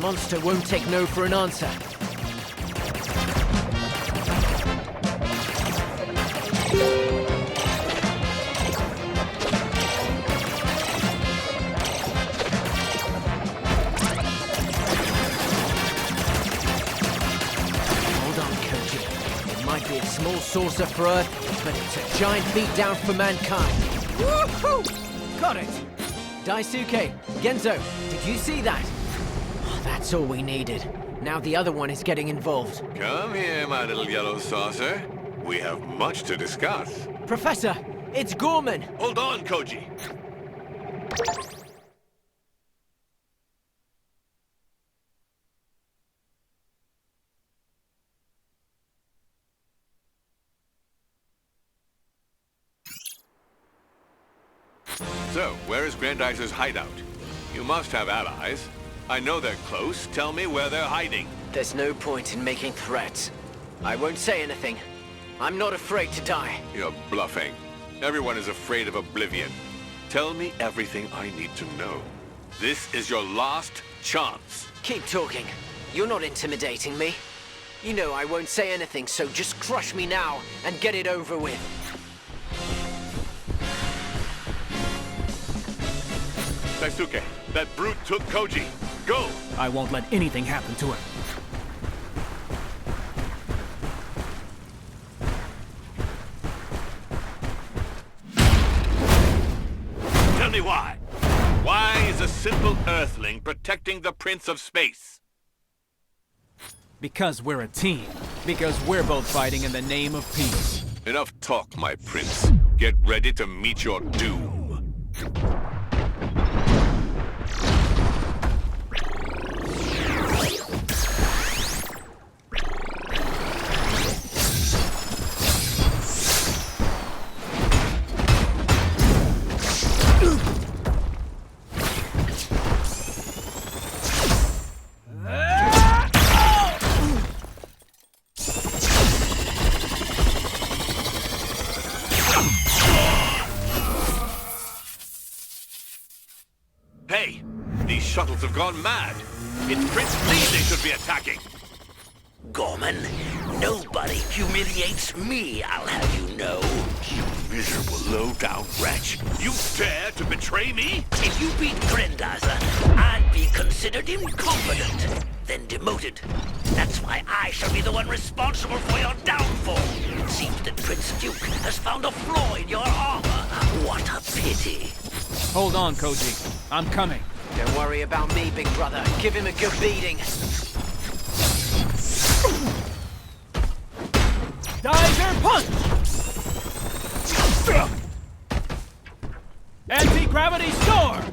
Monster won't take no for an answer. Hold on, Koji. It might be a small saucer for Earth, but it's a giant beatdown for mankind. Woohoo! Got it! Daisuke, Genzo, did you see that? That's all we needed. Now the other one is getting involved. Come here, my little yellow saucer. We have much to discuss. Professor, it's Gorman! Hold on, Koji. So, where is Grendizer's hideout? You must have allies. I know they're close. Tell me where they're hiding. There's no point in making threats. I won't say anything. I'm not afraid to die. You're bluffing. Everyone is afraid of oblivion. Tell me everything I need to know. This is your last chance. Keep talking. You're not intimidating me. You know I won't say anything, so just crush me now and get it over with. Daisuke, that brute took Koji. Go! I won't let anything happen to him. Tell me why. Why is a simple Earthling protecting the Prince of Space? Because we're a team. Because we're both fighting in the name of peace. Enough talk, my prince. Get ready to meet your doom. Hey, these shuttles have gone mad. It's Prince Lee they should be attacking. Gorman, nobody humiliates me, I'll have you know. You miserable low-down wretch. You dare to betray me? If you beat Grendizer, I'd be considered incompetent, then demoted. That's why I shall be the one responsible for your downfall. It seems that Prince Duke has found a flaw in your armor. What a pity. Hold on, Koji. I'm coming. Don't worry about me, big brother. Give him a good beating. Geyser punch! Anti-gravity storm!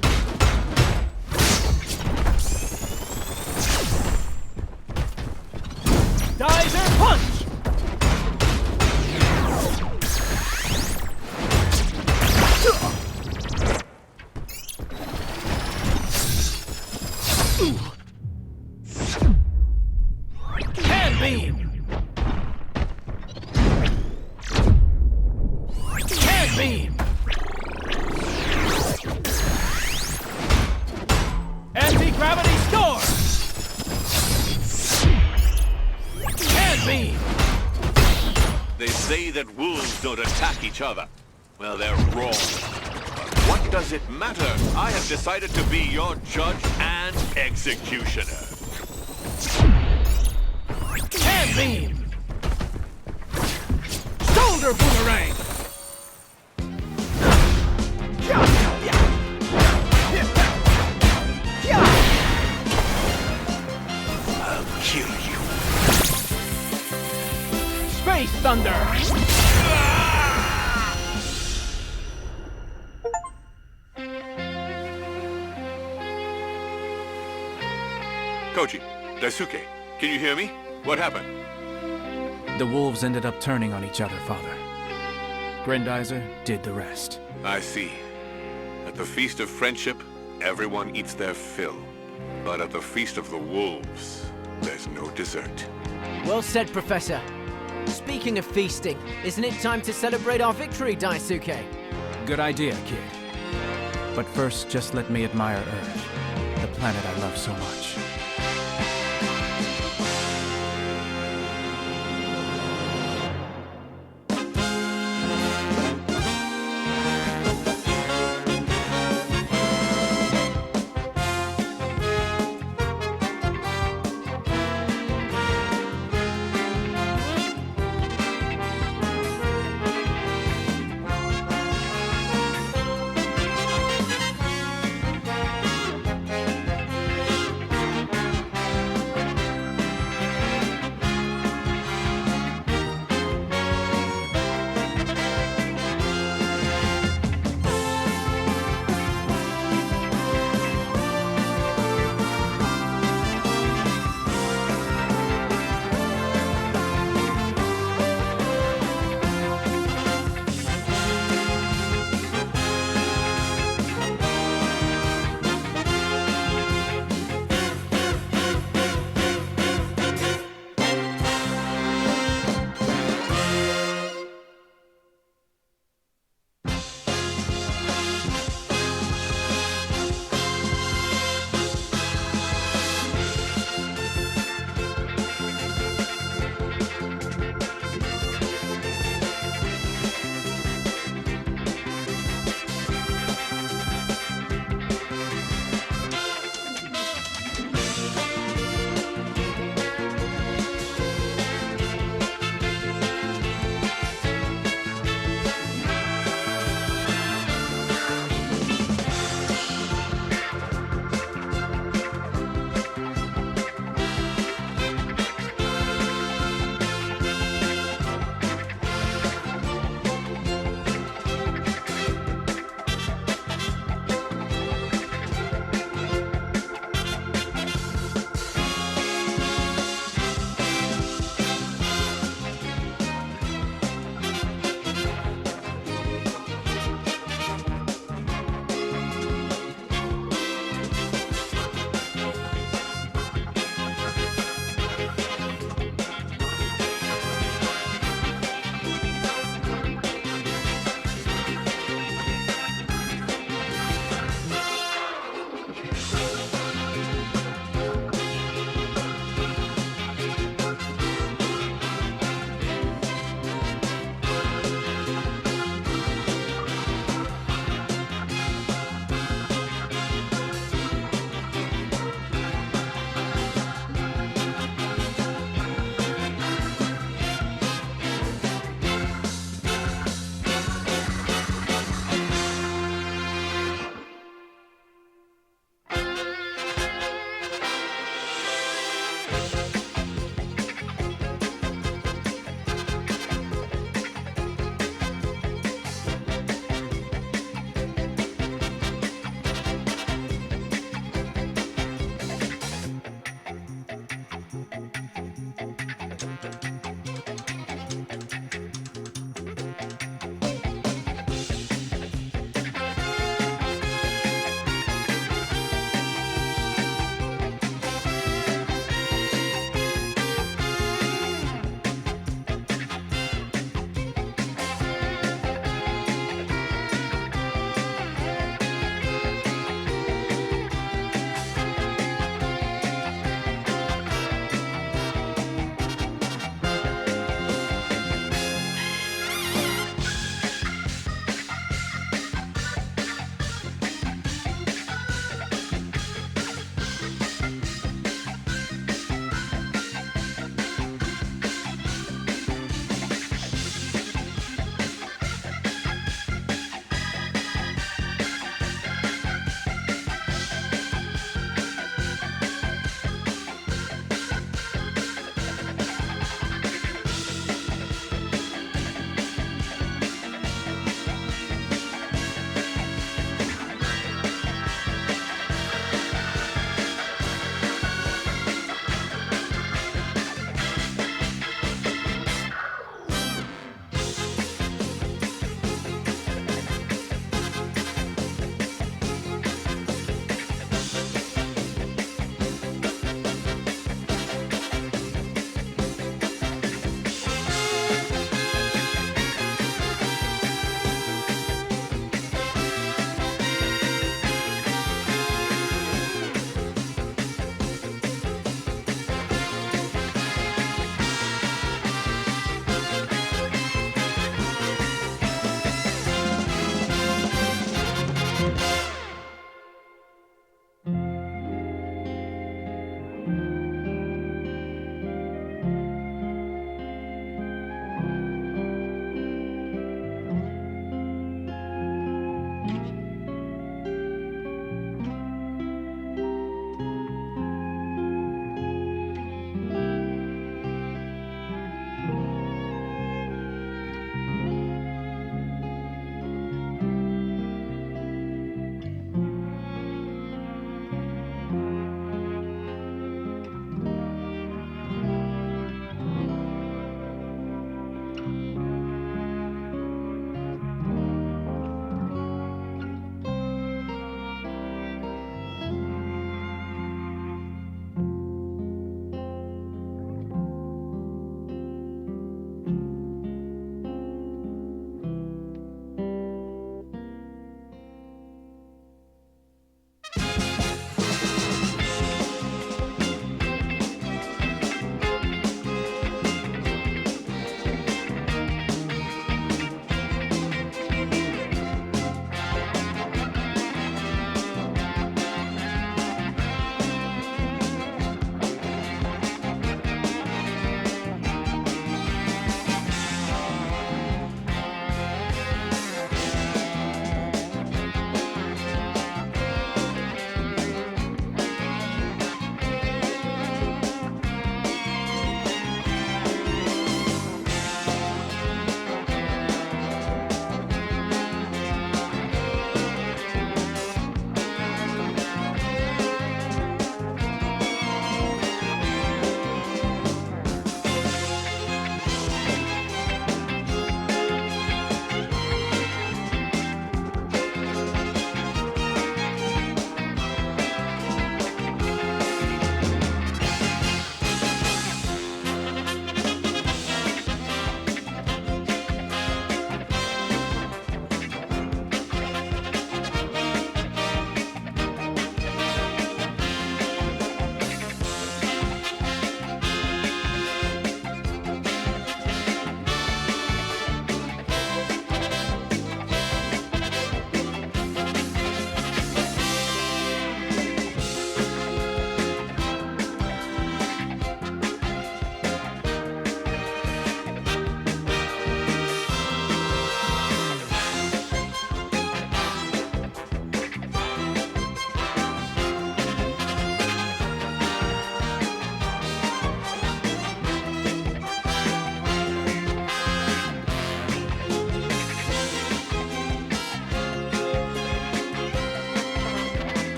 Geyser punch! They say that wolves don't attack each other. Well, they're wrong. But what does it matter? I have decided to be your judge and executioner. Hand beam! Shoulder boomerang! I'll kill you. Space thunder! Koji, Daisuke, can you hear me? What happened? The wolves ended up turning on each other, Father. Grendizer did the rest. I see. At the Feast of Friendship, everyone eats their fill. But at the Feast of the Wolves, there's no dessert. Well said, Professor. Speaking of feasting, isn't it time to celebrate our victory, Daisuke? Good idea, kid. But first, just let me admire Earth, the planet I love so much.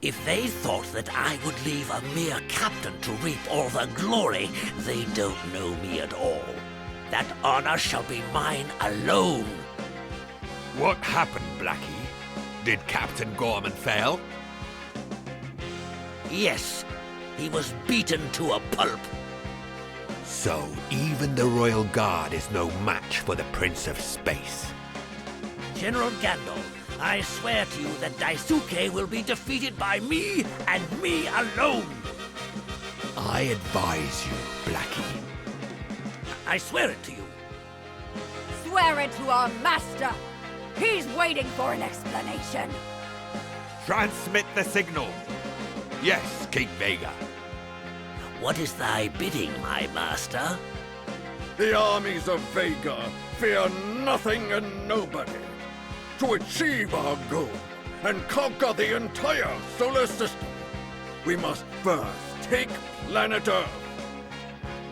If they thought that I would leave a mere captain to reap all the glory, they don't know me at all. That honor shall be mine alone. What happened, Blackie? Did Captain Gorman fail? Yes, he was beaten to a pulp. So even the Royal Guard is no match for the Prince of Space. General Gandalf, I swear to you that Daisuke will be defeated by me and me alone. I advise you, Blackie. I swear it to you. Swear it to our master. He's waiting for an explanation. Transmit the signal. Yes, King Vega. What is thy bidding, my master? The armies of Vega fear nothing and nobody. To achieve our goal and conquer the entire solar system, we must first take planet Earth.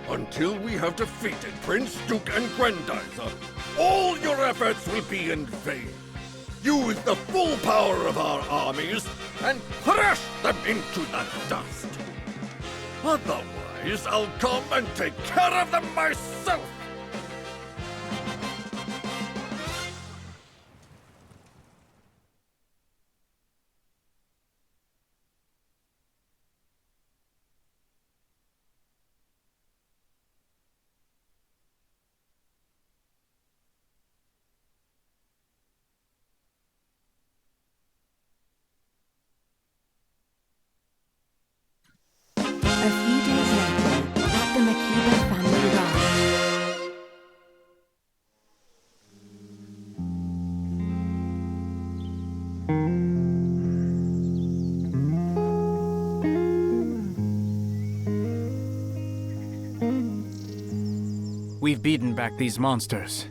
Until we have defeated Prince Duke and Grendizer, all your efforts will be in vain. Use the full power of our armies and crush them into the dust. Otherwise, I'll come and take care of them myself. A few days later, at the Makiba family ranch. We've beaten back these monsters.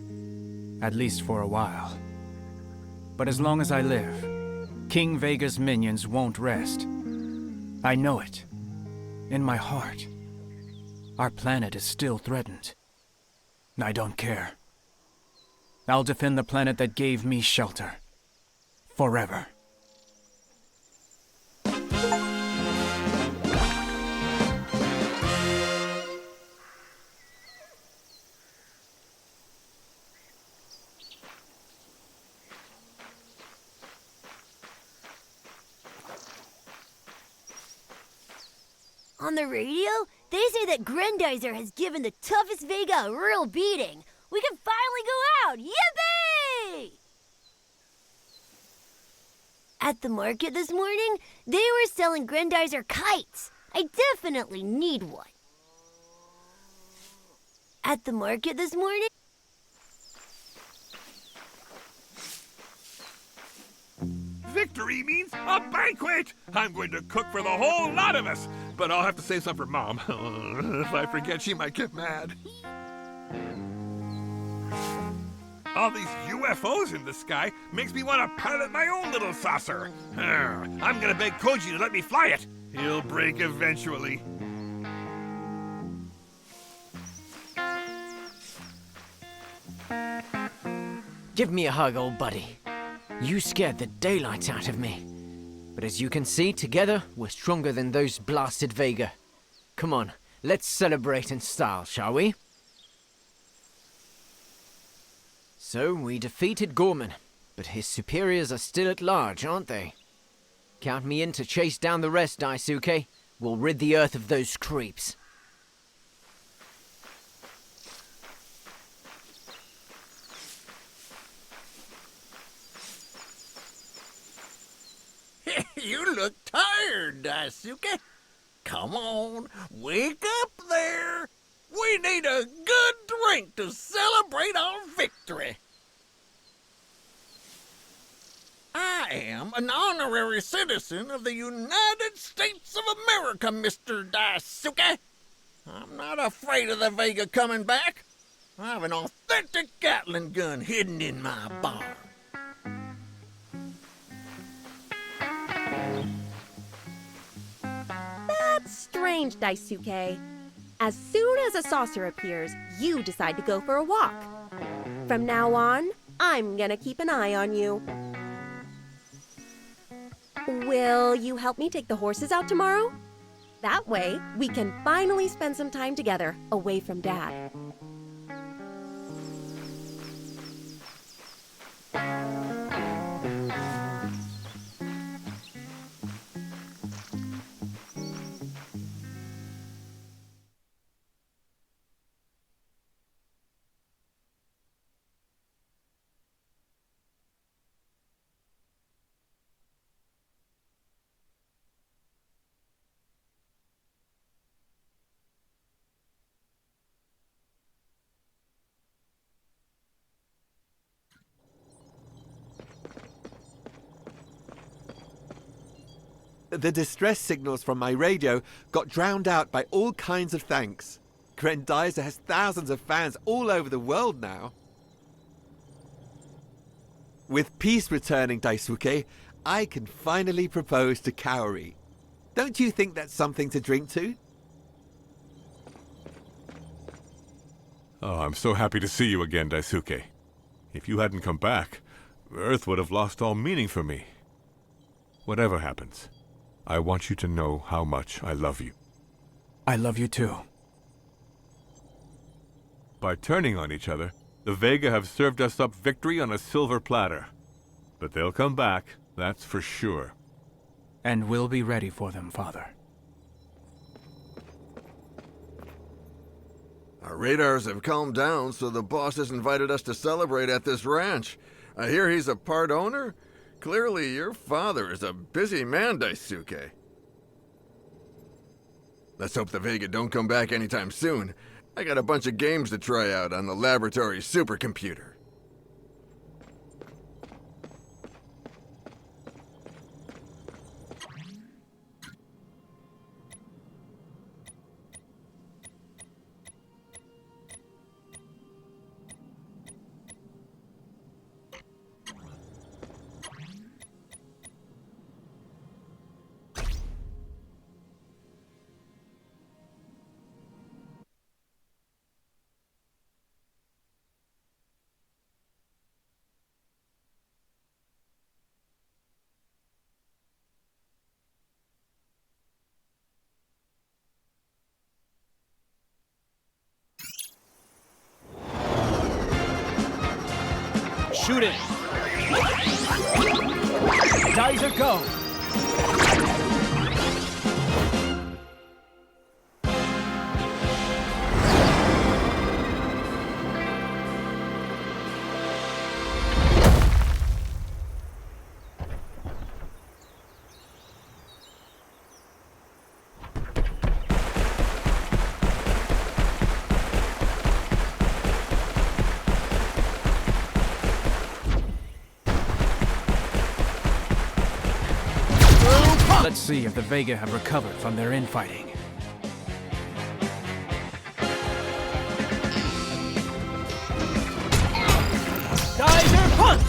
At least for a while. But as long as I live, King Vega's minions won't rest. I know it. In my heart. Our planet is still threatened. I don't care. I'll defend the planet that gave me shelter. Forever. On the radio, they say that Grendizer has given the toughest Vega a real beating. We can finally go out! Yippee! At the market this morning, they were selling Grendizer kites. I definitely need one. At the market this morning... Victory means a banquet! I'm going to cook for the whole lot of us, but I'll have to save some for Mom. If I forget, she might get mad. All these UFOs in the sky makes me want to pilot my own little saucer. I'm gonna beg Koji to let me fly it. He'll break eventually. Give me a hug, old buddy. You scared the daylights out of me. But as you can see, together, we're stronger than those blasted Vega. Come on, let's celebrate in style, shall we? So, we defeated Gorman, but his superiors are still at large, aren't they? Count me in to chase down the rest, Daisuke. We'll rid the Earth of those creeps. You look tired, Daisuke. Come on, wake up there. We need a good drink to celebrate our victory. I am an honorary citizen of the United States of America, Mr. Daisuke. I'm not afraid of the Vega coming back. I have an authentic Gatling gun hidden in my barn. That's strange, Daisuke. As soon as a saucer appears, you decide to go for a walk. From now on, I'm gonna keep an eye on you. Will you help me take the horses out tomorrow? That way, we can finally spend some time together, away from Dad. The distress signals from my radio got drowned out by all kinds of thanks. Grendizer has thousands of fans all over the world now. With peace returning, Daisuke, I can finally propose to Kaori. Don't you think that's something to drink to? Oh, I'm so happy to see you again, Daisuke. If you hadn't come back, Earth would have lost all meaning for me. Whatever happens, I want you to know how much I love you. I love you too. By turning on each other, the Vega have served us up victory on a silver platter. But they'll come back, that's for sure. And we'll be ready for them, Father. Our radars have calmed down, so the boss has invited us to celebrate at this ranch. I hear he's a part owner? Clearly, your father is a busy man, Daisuke. Let's hope the Vega don't come back anytime soon. I got a bunch of games to try out on the laboratory supercomputer. Shoot it! Grendizer, go! Let's see if the Vega have recovered from their infighting. Geyser punch!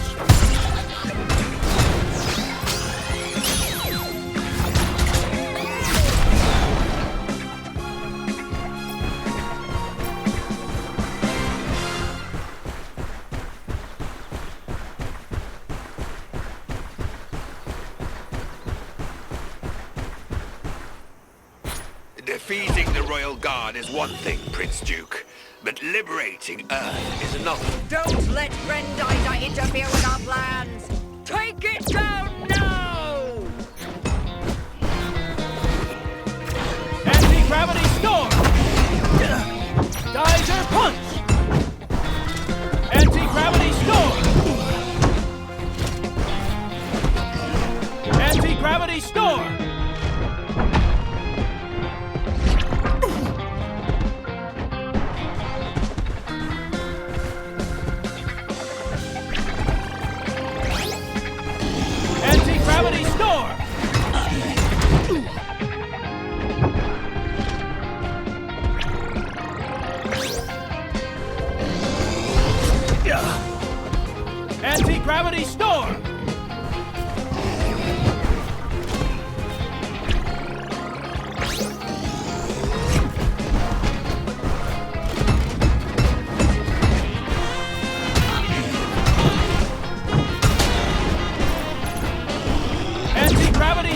Defeating the Royal Guard is one thing, Prince Duke, but liberating Earth is another. Don't let Grendizer interfere with our plans! Take it down now! Anti-gravity storm! Geyser punch! Anti-gravity storm! Anti-gravity storm! Anti-gravity storm! Anti-gravity storm! Anti-gravity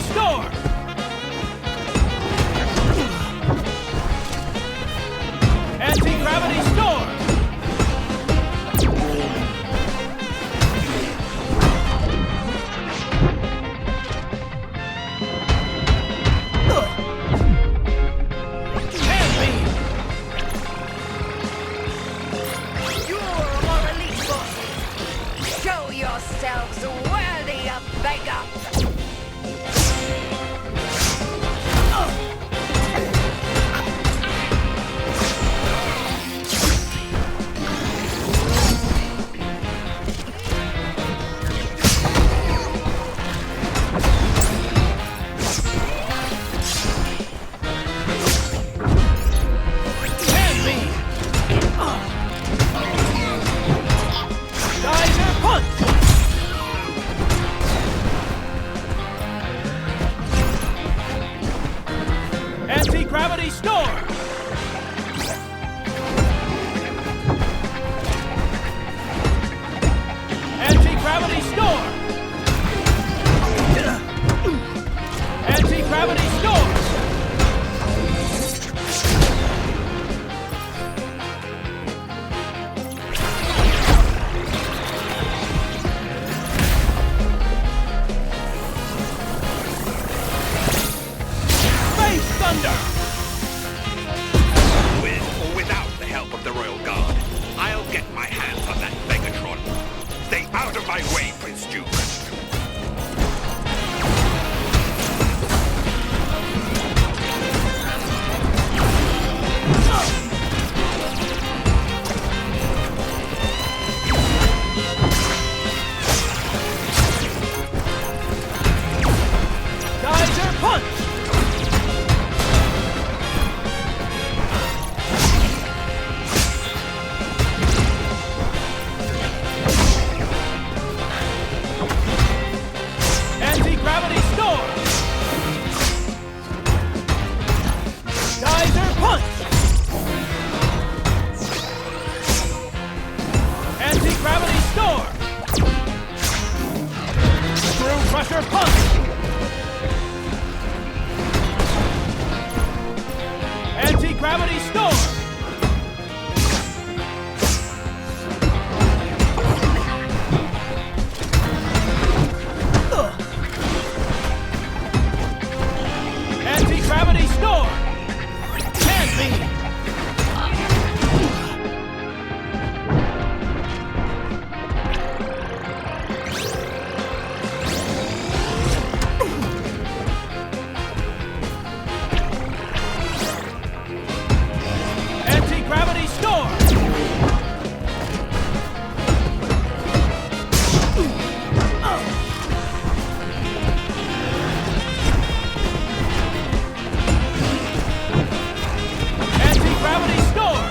Anti-gravity storm! Screw crusher punch! Anti-gravity storm! Anti-gravity storm! Can't be! Anti-gravity storm! Anti-gravity storm!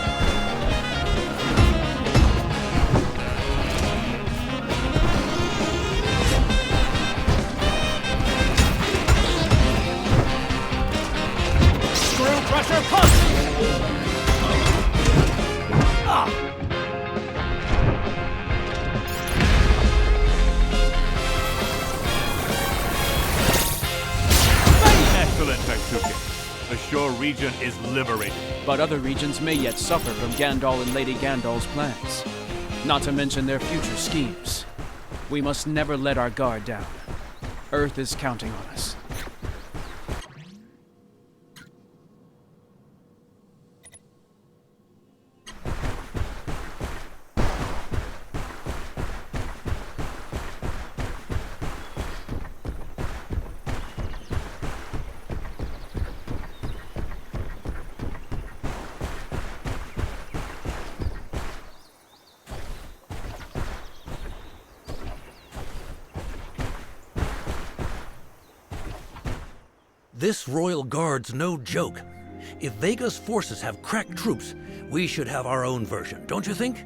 Screw crusher punch! Excellent, Daisuke. The shore region is liberated. But other regions may yet suffer from Gandalf and Lady Gandalf's plans. Not to mention their future schemes. We must never let our guard down. Earth is counting on us. This Royal Guard's no joke. If Vega's forces have crack troops, we should have our own version, don't you think?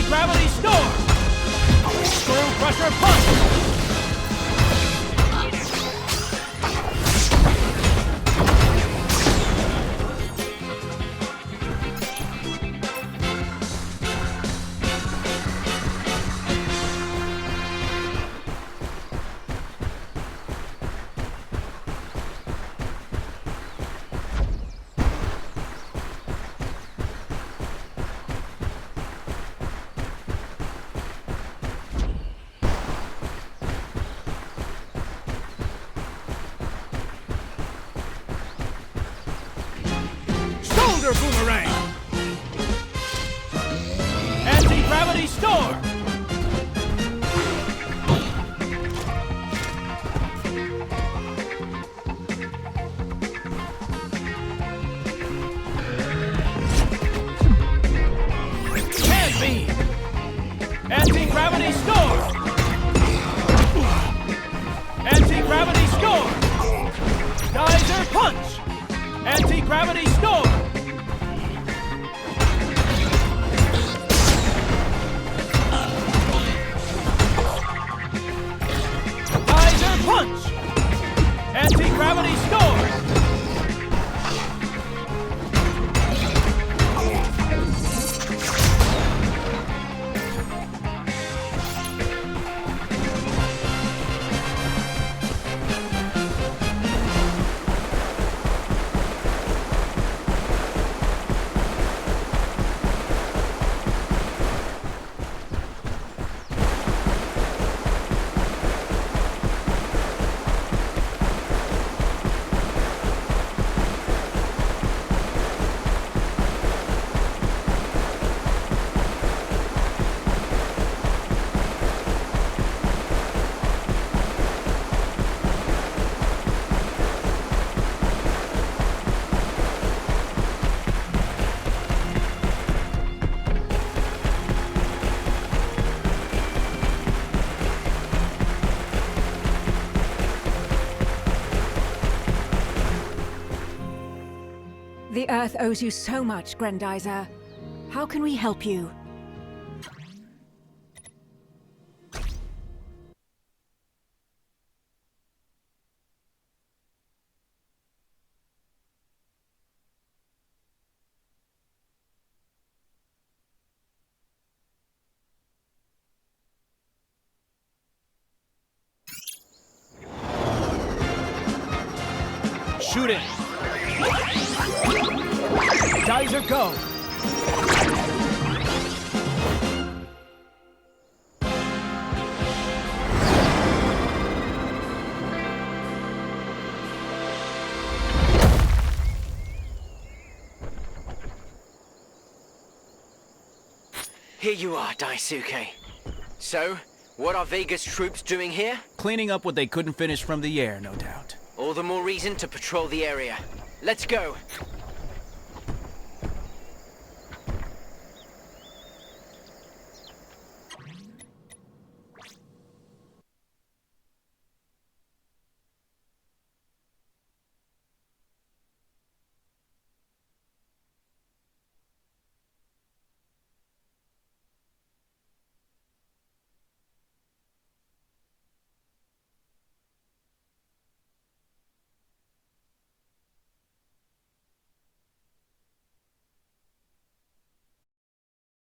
Gravity storm! Screw crusher punch! Shoulder boomerang! Anti-gravity storm! Can't be! Anti-gravity storm! Anti-gravity storm! Geyser punch! Anti-gravity storm! Earth owes you so much, Grendizer. How can we help you? Shoot it! Geyser, go! Here you are, Daisuke. So, what are Vega's troops doing here? Cleaning up what they couldn't finish from the air, no doubt. All the more reason to patrol the area. Let's go.